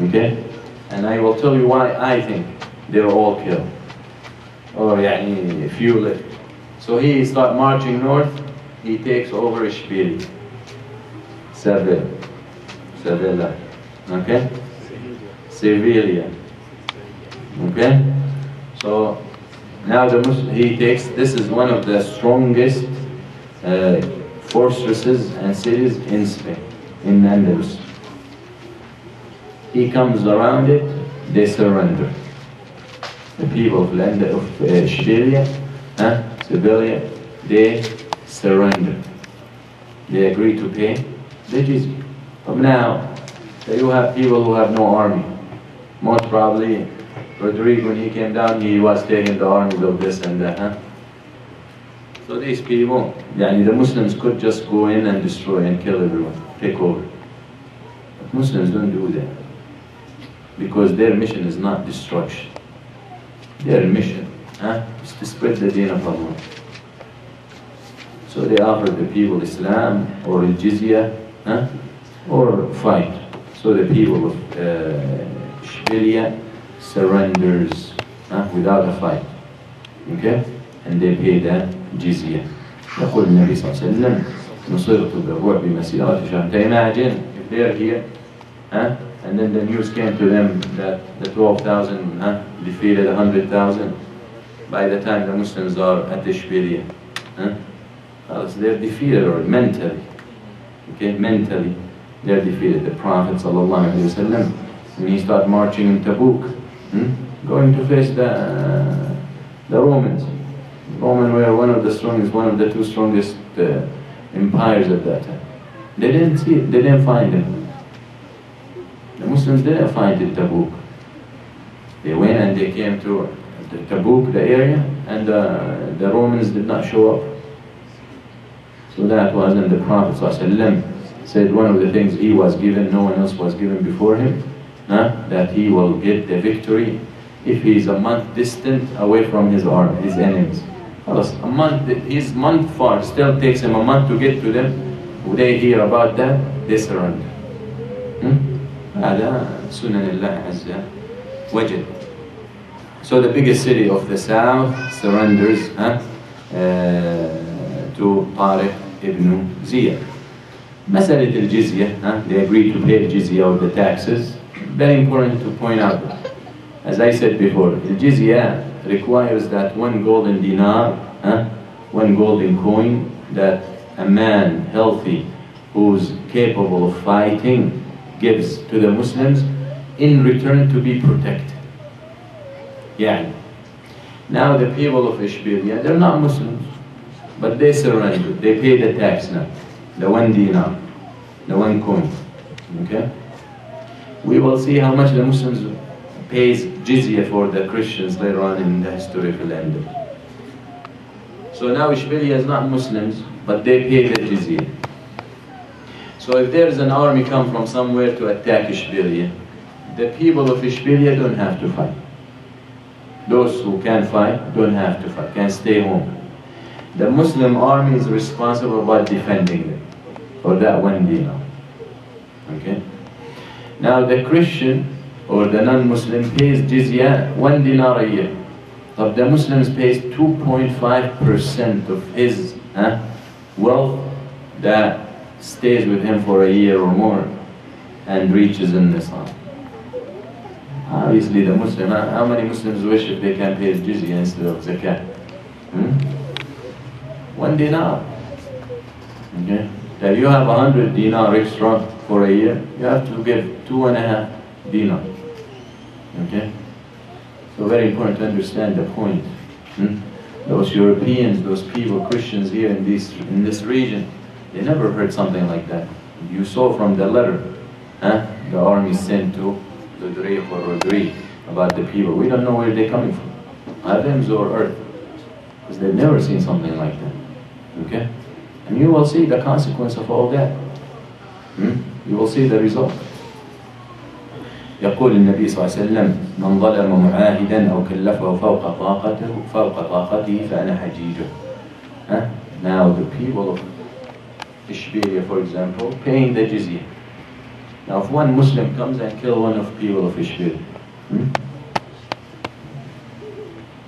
Okay? And I will tell you why I think they're all killed. Or يعني few live. So he starts marching north. He takes over Ishbili. Sevilla. Okay? Sevilla. Okay? So now he takes, this is one of the strongest fortresses and cities in Spain, in Andalus. He comes around it, they surrender. The people of Ishbili, Sevilla, they surrender. They agree to pay the jizya. But now, you have people who have no army. Most probably, Rodrigo, when he came down, he was taking the armies of this and that. So these people, the Muslims could just go in and destroy and kill everyone, take over. But Muslims don't do that. Because their mission is not destruction. Their mission is to spread the deen of Allah. So they offered the people Islam or jizya or fight. So the people of Ishbili surrenders without a fight. Okay? And they pay that jizya. يقول النبي صلى الله عليه وسلم نصرت بالرعب بمسيرة شهر. Imagine if they're here and then the news came to them that the 12,000 defeated 100,000. By the time the Muslims are at Ishbili, they're defeated or mentally. Okay, mentally they're defeated. The Prophet ﷺ, when he started marching in Tabuk, going to face the Romans. Romans were one of the strongest, one of the two strongest empires at that time. They didn't see it, they didn't find him. The Muslims didn't find it Tabuk. They went and they came to the Tabuk, the area, and the Romans did not show up. So that was, and the Prophet ﷺ said one of the things he was given, no one else was given before him, that he will get the victory if he is a month distant away from his army, his enemies. A month, his month far, still takes him a month to get to them. When they hear about that, they surrender. هذا سنن الله عز وجل. So the biggest city of the south surrenders to Tariq ibn Ziyad. مسألة الجزية, they agreed to pay the jizya of the taxes. Very important to point out, as I said before, the jizya requires that one golden dinar, one golden coin, that a man healthy who's capable of fighting gives to the Muslims in return to be protected. Yeah. Now the people of Ishbili, they're not Muslims, but they surrendered. They pay the tax now, the 1 dinar, the 1 coin. Okay. We will see how much the Muslims pays jizya for the Christians later on in the history of Al-Andalus. So now Ishbiliya is not Muslims, but they pay the jizya. So if there is an army come from somewhere to attack Ishbiliya, the people of Ishbiliya don't have to fight. Those who can fight don't have to fight, can stay home. The Muslim army is responsible about defending them for that 1 dinar. Okay? Now the Christian or the non-Muslim pays jizya 1 dinar a year. But the Muslims pays 2.5% of his wealth that stays with him for a year or more and reaches in Islam. Obviously the Muslim, how many Muslims wish if they can pay jizya instead of zakat? 1 dinar. Okay? If you have 100 dinar extra for a year, you have to give 2.5 dinar. Okay? So very important to understand the point. Those Europeans, those people, Christians here in this region, they never heard something like that. You saw from the letter the army sent to Ludrih or Rodri about the people. We don't know where they're coming from, heavens or earth, because they've never seen something like that. Okay? And you will see the consequence of all that. You will see the result. يقول النبي صلى الله عليه وسلم من ظلم معاهدا أو كلفه فوق طاقته فأنا حجيجه. Now the people of Ishbiliya, for example, paying the jizya. Now if one Muslim comes and kills one of the people of Ishbiliya,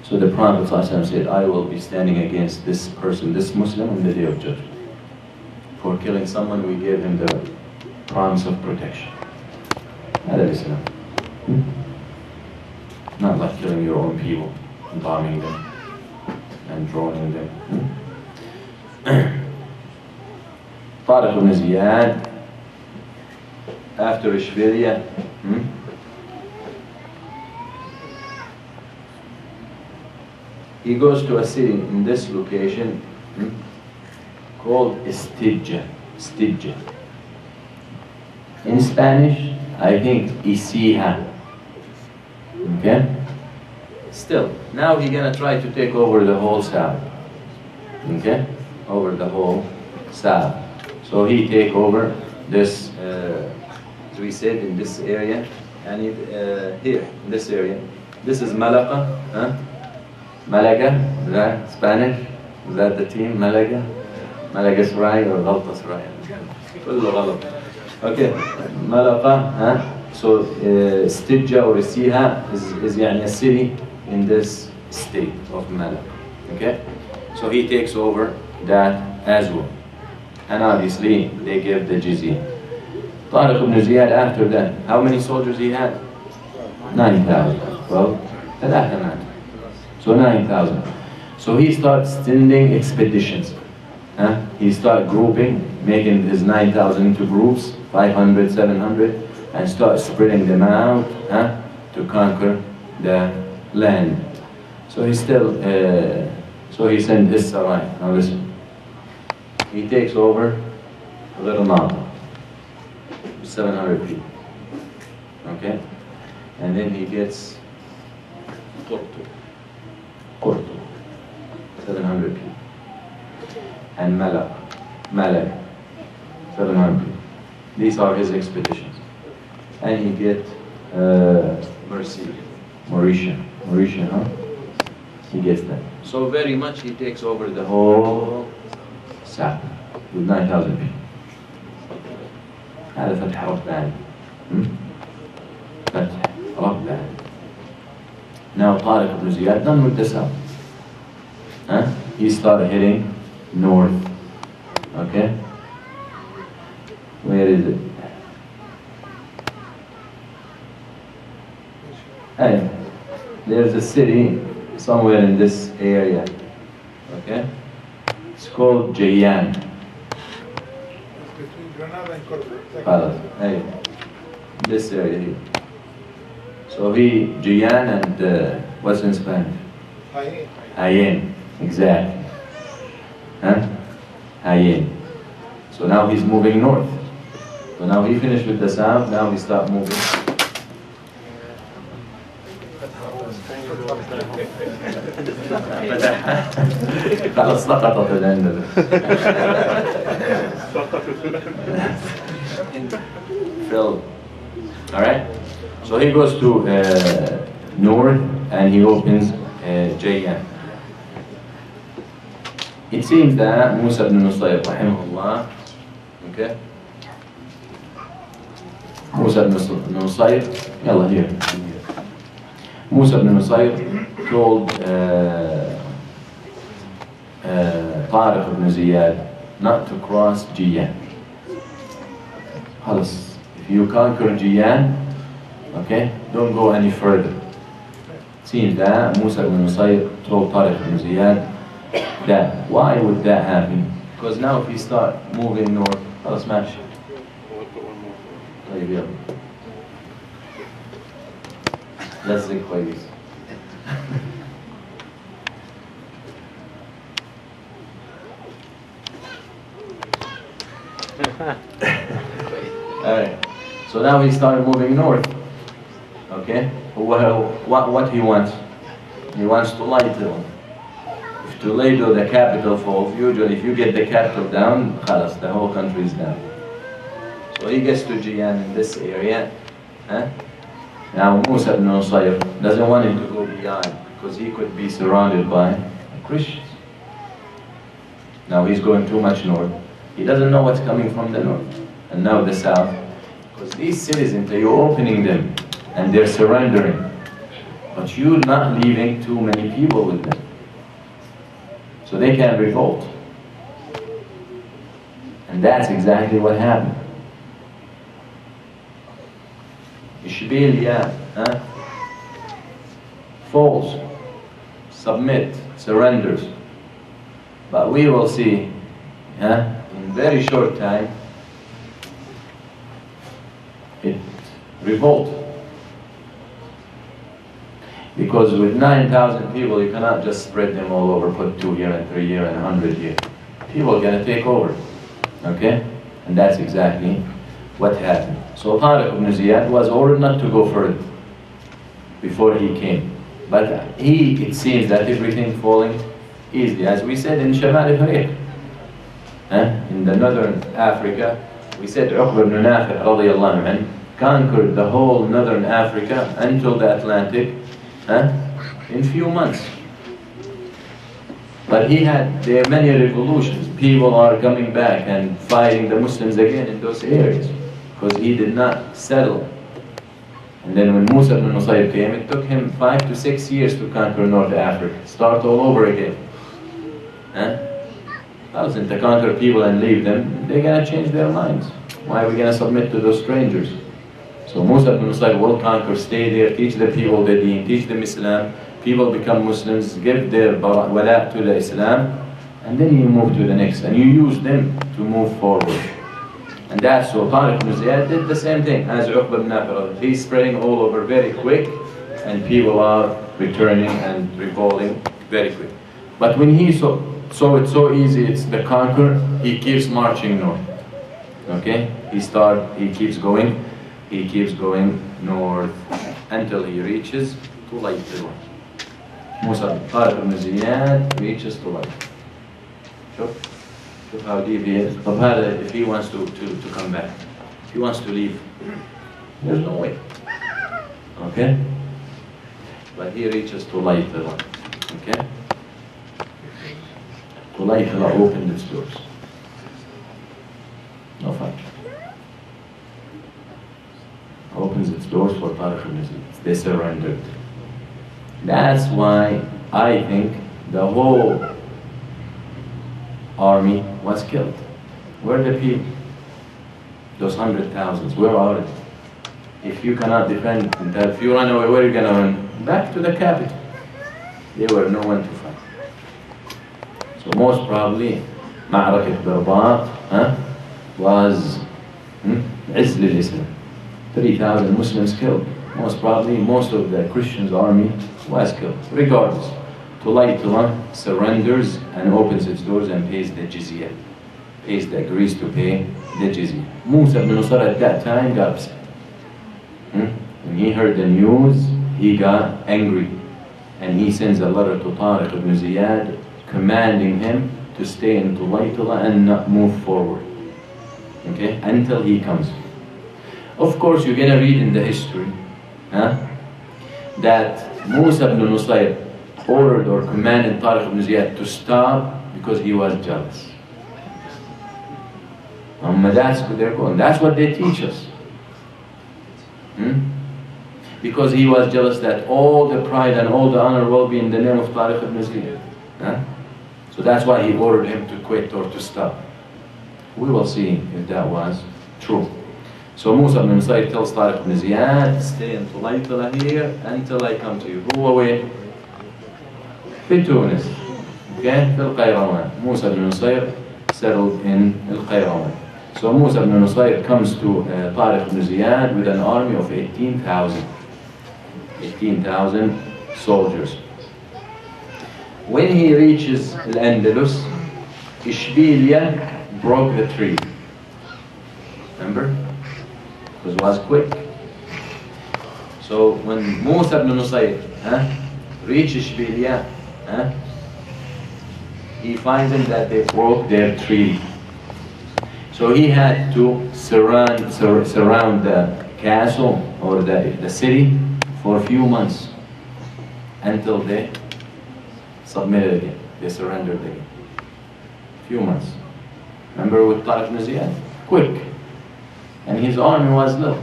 so the Prophet ﷺ said, I will be standing against this person, this Muslim, on the Day of Judgment. For killing someone, we gave him the promise of protection. هذا الإسلام. Not like killing your own people, bombing them, and droning them. Tariq ibn Ziyad, after Ishbiliya, he goes to a city in this location called Istidja. In Spanish, I think Isija. Okay? Still, now he's gonna try to take over the whole south. Okay? Over the whole south. So he take over this, as we said, in this area, and here, in this area. This is Malaga. Malaga, is that Spanish? Is that the team, Malaga? Malaga Saray or Ghalta Saray? كله غلط. Okay, Malaga, so Istidja or Isiha is يعني a city in this state of Malaga. Okay, so he takes over that as well, and obviously they give the jizya. Tariq ibn Ziyad after that, how many soldiers he had? 9,000. Well, so 9,000. So he starts sending expeditions. He starts grouping, making his 9,000 into groups, 500, 700, and start spreading them out to conquer the land. So he still, so he sent his sarai. Now listen, he takes over a little mountain, 700 people, okay? And then he gets Porto, 700 people. And Malaga, 700 people. These are his expeditions. And he gets Mauritian, he gets that. So very much he takes over the whole south with 9,000 people. هذا فتح ربان. فتح ربان. Now Tariq ibn Ziyad done with the south. He started heading north. Okay? Where is it? Hey, there's a city somewhere in this area. Okay? It's called Julian. Between Granada and Cordoba. Hey, this area here. So he, Julian and what's in Spanish? Ayen, exactly. Ayen. So now he's moving north. So now he finished with the south, now he start moving خلاص سقطت الأندلس. Phil. Alright? So he goes to north and he opens Jayyan. It seems that Musa ibn Nusayr, rahimahullah, okay? Musa ibn Nusayr, yalla here. Musa ibn Nusayr told Tariq ibn Ziyad not to cross Jayyan. If you conquer Jayyan, okay, don't go any further. It seems that Musa ibn Nusayr told Tariq ibn Ziyad that. Why would that happen? Because now if you start moving north, خلاص ماشي. طيب يلا. لزق كويس. Alright. So now he started moving north. Okay? Well, what he wants? He wants Toledo. If Toledo, the capital, falls, usually if you get the capital down, خلاص, the whole country is down. So he gets to Jayyan in this area. Now Musa ibn Nusayr doesn't want him to go beyond because he could be surrounded by Christians. Now he's going too much north. He doesn't know what's coming from the north and now the south. Because these citizens, you're opening them and they're surrendering. But you're not leaving too many people with them. So they can revolt. And that's exactly what happened. Ishbiliya, falls, submit, surrenders. But we will see, in very short time, it revolt. Because with 9,000 people, you cannot just spread them all over, put 2 here and 3 here and 100 here. People are going to take over, okay? And that's exactly what happened. So Tariq ibn Ziyad was ordered not to go further before he came. But it seems that everything falling easily. As we said in Shamal al-Hariq, in the northern Africa, we said Uqba ibn Nafi' radiyallahu anhu conquered the whole northern Africa until the Atlantic in few months. But there are many revolutions. People are coming back and fighting the Muslims again in those areas because he did not settle. And then when Musa ibn Nusayr came, it took him 5 to 6 years to conquer North Africa. Start all over again. Thousand to conquer people and leave them, they're going to change their minds. Why are we going to submit to those strangers? So Musa ibn Nusayr will conquer, stay there, teach the people the deen, teach them Islam. People become Muslims, give their wala to the Islam, and then you move to the next, and you use them to move forward. And that's so Tariq ibn Ziyad did the same thing as Uqba ibn Nafi'. He's spreading all over very quick, and people are returning and revolting very quick. But when he saw it's so easy, it's the conquer, he keeps marching north. Okay? He keeps going north until he reaches Toledo. Musa Tariq ibn Ziyad reaches Toledo. شوف how deep he is. طب هذا if he wants to come back, if he wants to leave, there's no way. Okay? But he reaches Toledo. Okay? Toledo opened its doors. No fight. Opens its doors for Tariq ibn Ziyad. They surrendered. That's why I think the whole army was killed. Where are the people? Those 100,000s, where are they? If you cannot defend, if you run away, where are you going to run? Back to the capital. There were no one to fight. So most probably, Ma'rakat Barbat was Izz lil-Islam. 3,000 Muslims killed. Most probably, most of the Christians' army was killed. Regardless, Toledo surrenders and opens its doors and pays the jizya. Agrees to pay the jizya. Musa ibn Nusayr at that time got upset. When he heard the news, he got angry. and he sends a letter to Tariq ibn Ziyad commanding him to stay in Tulaytala and not move forward, okay, until he comes. Of course, you're going to read in the history that Musa ibn Nusayr ordered or commanded Tariq ibn Ziyad to stop because he was jealous. That's what they're going. That's what they teach us. Because he was jealous that all the pride and all the honor will be in the name of Tariq ibn Ziyad. So that's why he ordered him to quit or to stop. We will see if that was true. So Musa ibn Nusayr tells Tariq ibn Ziyad, stay in Tulaytala here until I come to you. هو وين؟ في تونس. Okay? في القيروان. Musa ibn Nusayr settled in القيروان. So Musa ibn Nusayr comes to Tariq ibn Ziyad with an army of 18,000. 18,000 soldiers. When he reaches Al-Andalus, Ishbiliya broke the tree. Remember? Because it was quick. So when Musa ibn Nusayr reaches Ishbiliya, he finds them that they broke their tree. So he had to surround the castle or the city for a few months until they submitted again, they surrendered again. Few months. Remember with Tariq ibn Ziyad? Quick. And his army was little.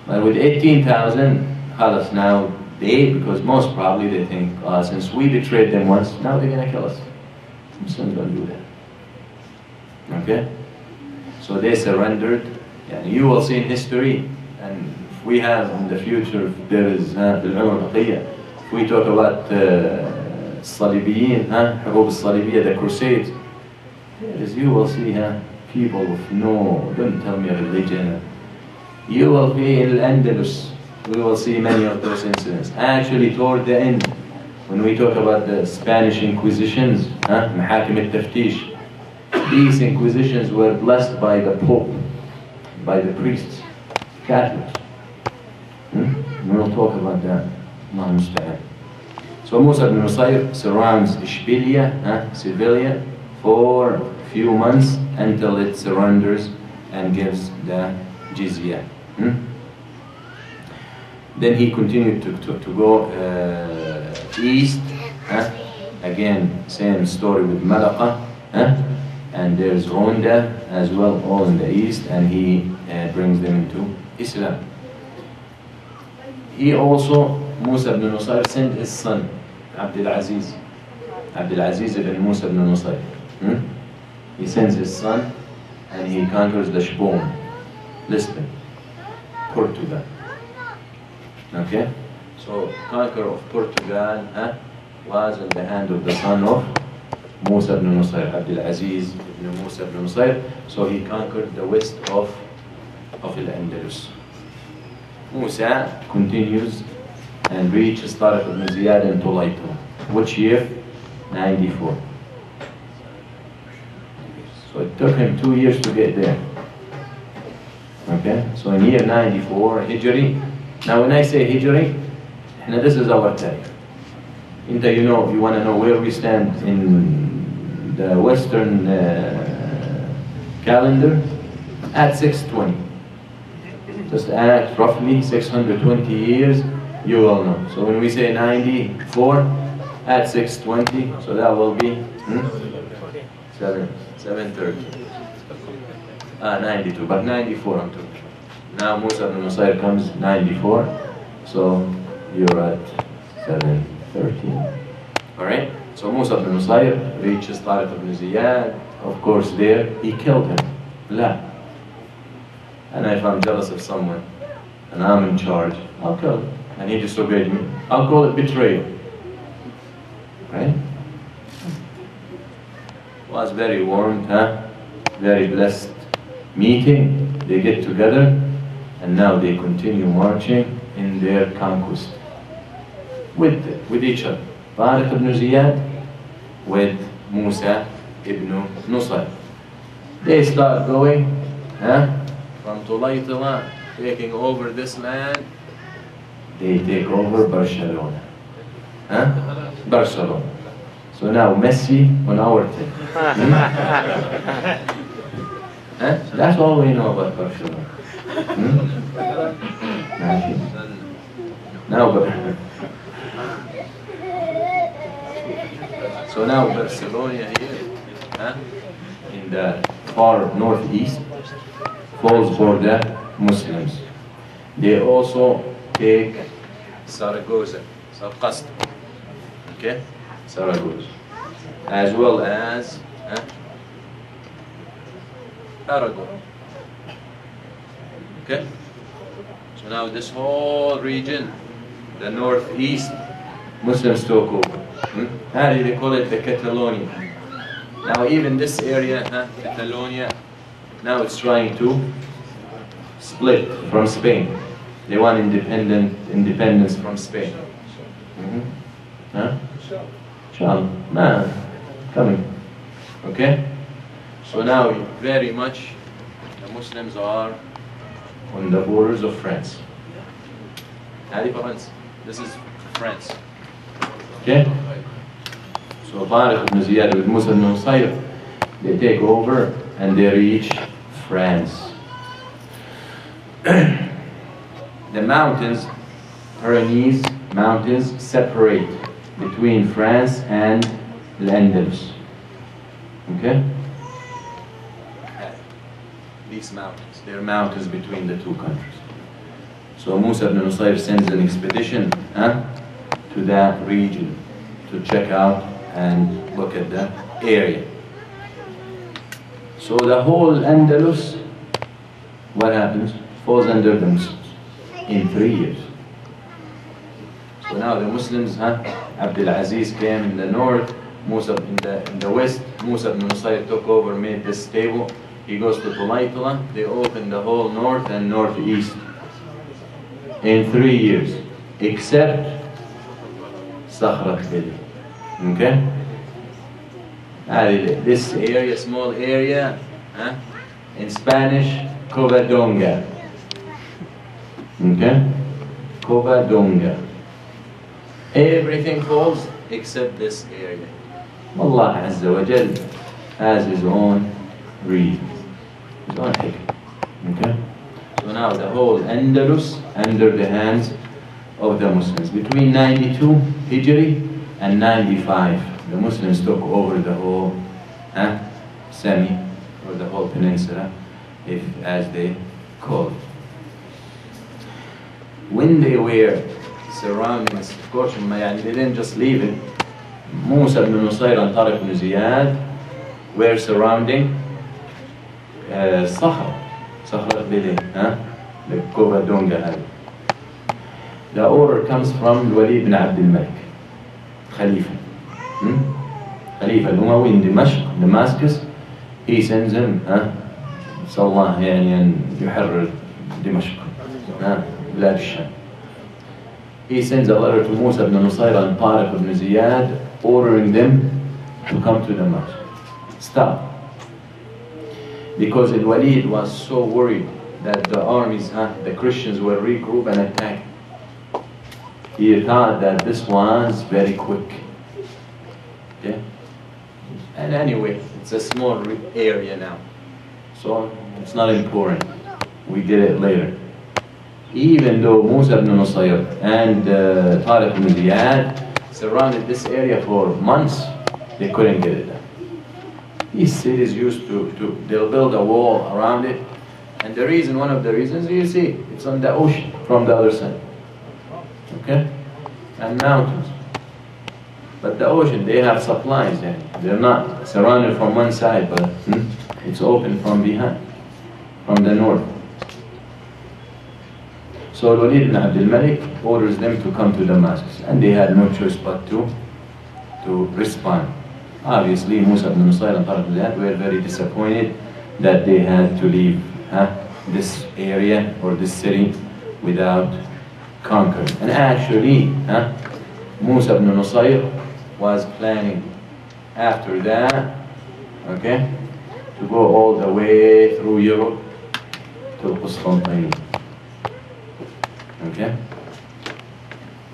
But with 18,000, khalas, now because most probably they think, since we betrayed them once, now they're going to kill us. Muslims don't do that. Okay? So they surrendered. And you will see in history, and if we have in the future, if there is if we talk about Salibiyin, Hurub al-Salibiyya, the Crusades, as you will see people with no, don't tell me religion. You will be in Al-Andalus. We will see many of those incidents. Actually, toward the end, when we talk about the Spanish Inquisitions, Mahakim al-Taftish, these Inquisitions were blessed by the Pope, by the priests, Catholics. We will talk about that. So Musa ibn Nusayr surrounds Ishbiliya, Sevilla, for a few months until it surrenders and gives the jizya. Then he continued to go east. Again, same story with Malaqa. And there's Ronda as well, all in the east, and he brings them into Islam. He also, Musa ibn Nusayr, sent his son, Abdul Aziz ibn Musa ibn Nusayr. He sends his son and he conquers the Shbon, Lisbon, Portugal. Okay? So, conquer of Portugal was in the hand of the son of Musa ibn Nusayr, Abdul Aziz ibn Musa ibn Nusayr. So he conquered the west of Al-Andalus. Musa continues and reaches Tariq ibn Ziyad in Tulaytala. Which year? 94. So it took him 2 years to get there. Okay? So in year 94, Hijri. Now when I say Hijri, now this is our time. You know, you want to know where we stand in the Western calendar? At 620. Just add roughly 620 years, you will know. So when we say 94, add 620, so that will be 730. 92, but 94 I'm talking. Now Musa ibn Nusayr comes 94, so you're at 713. Alright? So Musa ibn Nusayr reaches Tariq ibn Ziyad. Of course there, he killed him. La. And if I'm jealous of someone, and I'm in charge, I'll kill him. And he disobeyed me. I'll call it betrayal. Right? Was very warm, very blessed meeting. They get together, and now they continue marching in their conquest with each other. Tariq ibn Ziyad with Musa ibn Nusayr. They start going from Tulaytala, taking over this land. They take over Barcelona. Barcelona. So now Messi on our team. That's all we know about Barcelona. Now, so now Barcelona here, in the far northeast, falls for the Muslims. They also take Zaragoza, okay, Zaragoza, as well as Aragon. Okay, so now this whole region, the northeast, Muslims took over. How do they call it? The Catalonia. Now even this area, Catalonia, now it's trying to split from Spain. They want independence from Spain. Inshallah, coming. Okay. So now very much the Muslims are on the borders of France. This is France. Okay. So Tariq ibn Ziyad with Musa ibn Nusayr, they take over and they reach France. The mountains, Pyrenees mountains, separate between France and Al-Andalus. Okay? These mountains, they're mountains between the two countries. So Musa ibn Nusayr sends an expedition to that region to check out and look at the area. So the whole Andalus, what happens? Falls under the Muslims in 3 years. So now the Muslims, Abdul Aziz came in the north, Musa in the west, Musa ibn Nusayr took over, made this stable. He goes to Tulaytala, they open the whole north and northeast in 3 years, except Sakhra Khili. Okay? This area, small area, in Spanish, Covadonga. Okay? Covadonga. Everything falls except this area. Allah Azza wa Jal has His own reason, His own hikmah. Okay? So now the whole Andalus under the hands of the Muslims. Between 92 Hijri and 95, the Muslims took over the whole semi, or the whole peninsula, if as they call it. When they were surrounding, of course, they didn't just leave it. Musa ibn Nusayr and Tariq ibn Ziyad were surrounding Sakhra Khili, the Covadonga. The order comes from Walid ibn Abdul Malik, Khalifa. Khalifa al-Umawi in Damascus. He sends him, صلى الله يعني أن يحرر دمشق, بلاد الشام. He sends a letter to Musa ibn Nusayr and Tariq ibn Ziyad ordering them to come to Damascus. Stop. Because Al-Walid was so worried that the armies, the Christians will regroup and attack. He thought that this was very quick. Okay? And anyway, it's a small area now, so it's not important. We get it later. Even though Musa ibn Nusayr and Tariq ibn Ziyad surrounded this area for months, they couldn't get it done. These cities used they'll build a wall around it, and the reason, one of the reasons, you see, it's on the ocean from the other side. Okay? And mountains. But the ocean, they have supplies there. They're not surrounded from one side, but it's open from behind, from the north. So Walid ibn Abdul Malik orders them to come to Damascus, and they had no choice but to respond. Obviously, Musa ibn Nusayr and Tariq ibn Ziyad were very disappointed that they had to leave this area or this city without conquering. And actually, Musa ibn Nusayr was planning after that, okay, to go all the way through Europe to Constantinople. Okay?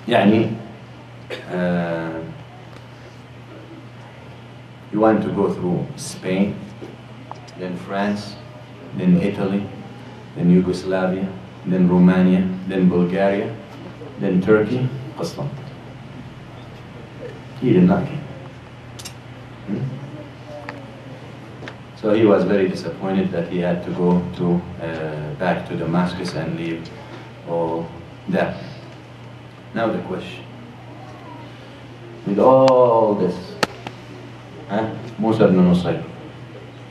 يعني you want to go through Spain, then France, then Italy, then Yugoslavia, then Romania, then Bulgaria, then Turkey, Qastan. He did not come. So he was very disappointed that he had to go to back to Damascus and leave all that. Now the question, with all this, Musa ibn Nusayr,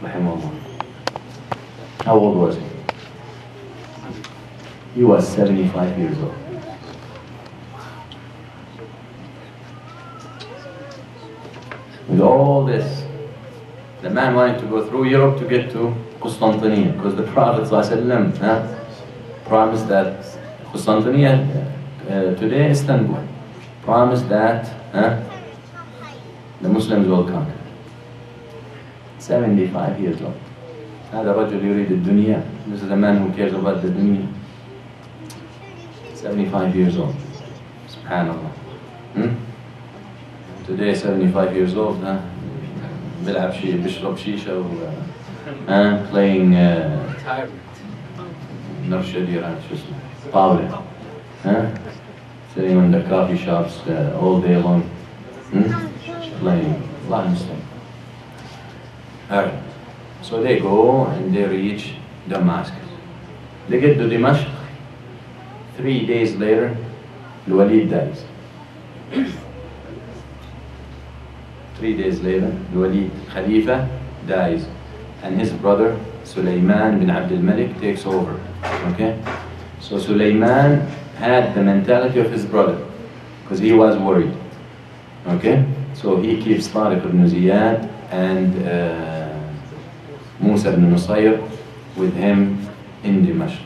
rahimahullah, how old was he? He was 75 years old. With all this, the man wanted to go through Europe to get to Constantinople, because the Prophet ﷺ promised that Constantinople, today Istanbul, promised that the Muslims will conquer. 75 years old. هذا رجل يريد الدنيا. This is a man who cares about the dunya. 75 years old. Subhanallah. Today 75 years old, بيلعب شيء بيشرب شيشة و playing نرشديرات شو اسمه طاولة sitting in the coffee shops all day long playing. Allah understand. Alright, so they go and they reach Damascus. They get to Dimashq. 3 days later, Al-Walid dies. 3 days later, Al-Walid, Khalifa, dies. And his brother, Sulaiman bin Abdul Malik, takes over. Okay? So Sulaiman had the mentality of his brother, because he was worried. Okay? So he keeps Tariq ibn Ziyad and Musa ibn Nusayr with him in Dimashq.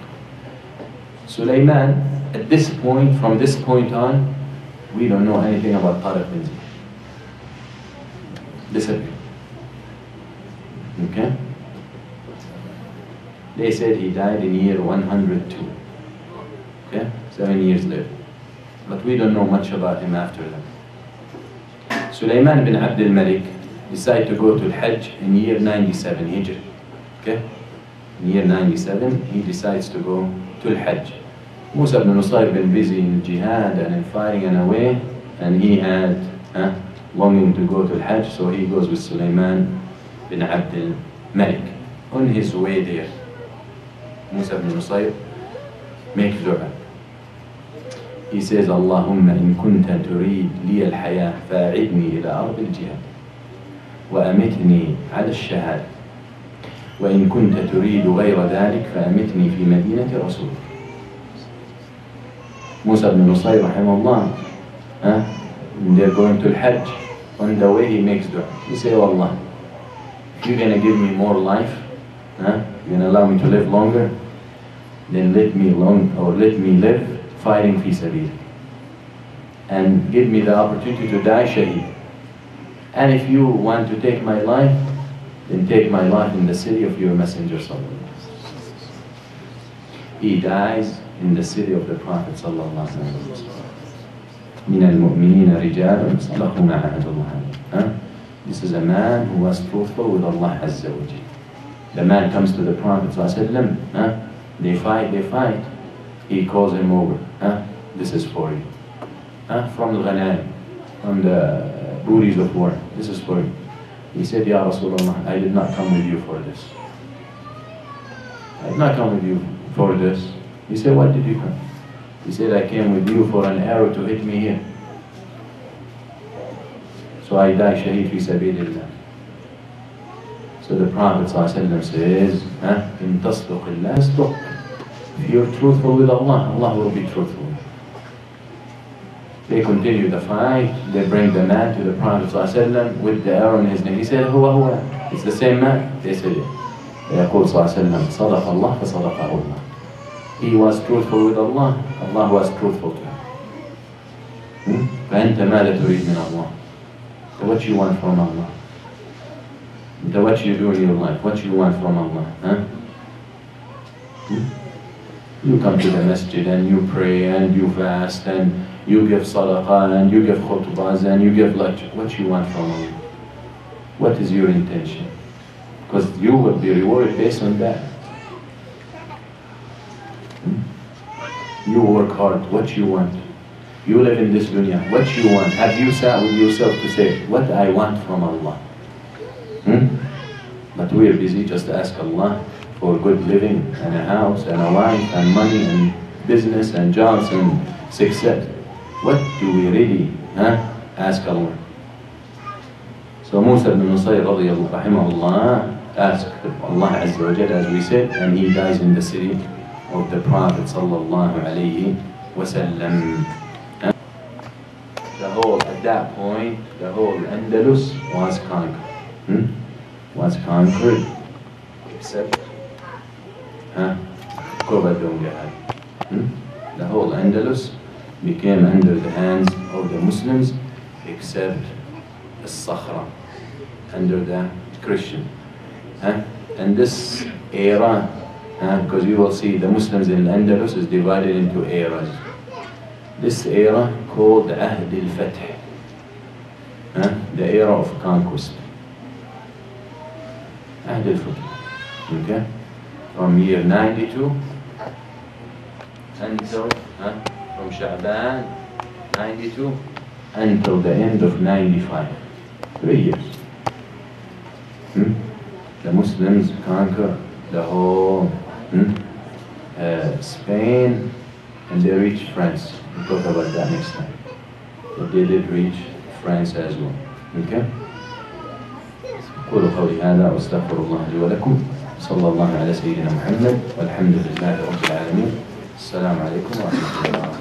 Sulaiman, at this point, from this point on, we don't know anything about Tariq ibn Ziyad. Disappeared. Okay? They said he died in year 102. Okay? 7 years later. But we don't know much about him after that. Sulaiman bin Abdul Malik decided to go to Al-Hajj in year 97 Hijr. Okay? In year 97, he decides to go to Al-Hajj. Musa ibn Nusayr been busy in jihad and in fighting and away, and he had longing to go to Al-Hajj, so he goes with Sulaiman bin Abdul Malik. On his way there, Musa ibn Nusayr makes dua. He says, Allahumma in kunta turid li al-hayah fa'idni ila ard al-jihad wa amitni ala al-shahad wa in kunta turid ghayra dhalik fa'amitni fi madinati rasul. Musa ibn Nusayr rahimahullah, they're going to Al-Hajj. On the way he makes dua. He says, oh Allah, if you're going to give me more life, you're going to allow me to live longer, then let me live fighting fi sabil. And give me the opportunity to die shaheed. And if you want to take my life, then take my life in the city of your messenger sallallahu alaihi wasallam. He dies in the city of the Prophet sallallahu alaihi wasallam. من المؤمنين رجال صدقوا ما عاهدوا الله عليه. This is a man who was truthful with Allah Azza wa Jalla. The man comes to the Prophet sallallahu alaihi wasallam. They fight. He calls him over. This is for you. From the ghanaim, from the booties of war. This is for you. He said, Ya Rasulullah, I did not come with you for this. I did not come with you for this. He said, what did you come? He said, I came with you for an arrow to hit me here. So I die shaheed fi sabilillah. So the Prophet ﷺ says, in tasduqillah asduq. If you're truthful with Allah, Allah will be truthful. They continue the fight. They bring the man to the Prophet ﷺ with the arrow in his neck. He said, huwa. It's the same man. They said it. يقول صلى الله عليه وسلم صدق الله فصدقه الله. He was truthful with Allah. Allah was truthful to him. فأنت ماذا تريد من الله? So what you want from Allah? What you do in your life? What you want from Allah? You come to the masjid and you pray and you fast and you give sadaqah and you give khutbahs and you give lecture. What you want from Allah? What is your intention? Because you will be rewarded based on that. You work hard. What you want? You live in this dunya. What you want? Have you sat with yourself to say, what I want from Allah? But we are busy just to ask Allah for good living and a house and a wife and money and business and jobs and success. What do we really ask Allah? So Musa ibn Nusayr rahimahullah asked Allah Azza wa Jalla, as we said, and he dies in the city of the Prophet sallallahu alayhi wasallam. At that point, the whole Andalus was conquered. Was conquered, except the whole Andalus became under the hands of the Muslims, except the Sakhra, under the Christian. And this era, because you will see the Muslims in Andalus is divided into eras. This era called the Ahd al-Fath, the era of conquest. Ahd al-Fath, okay? From year 92 until, from Sha'ban 92 until the end of 95. 3 years. The Muslims conquer the whole Spain, and they reach France. We'll talk about that next time. But they did reach France as well. Okay? قولوا قولي هذا واستغفر الله لي ولكم. صلى الله على سيدنا محمد والحمد لله رب العالمين. السلام عليكم ورحمة الله.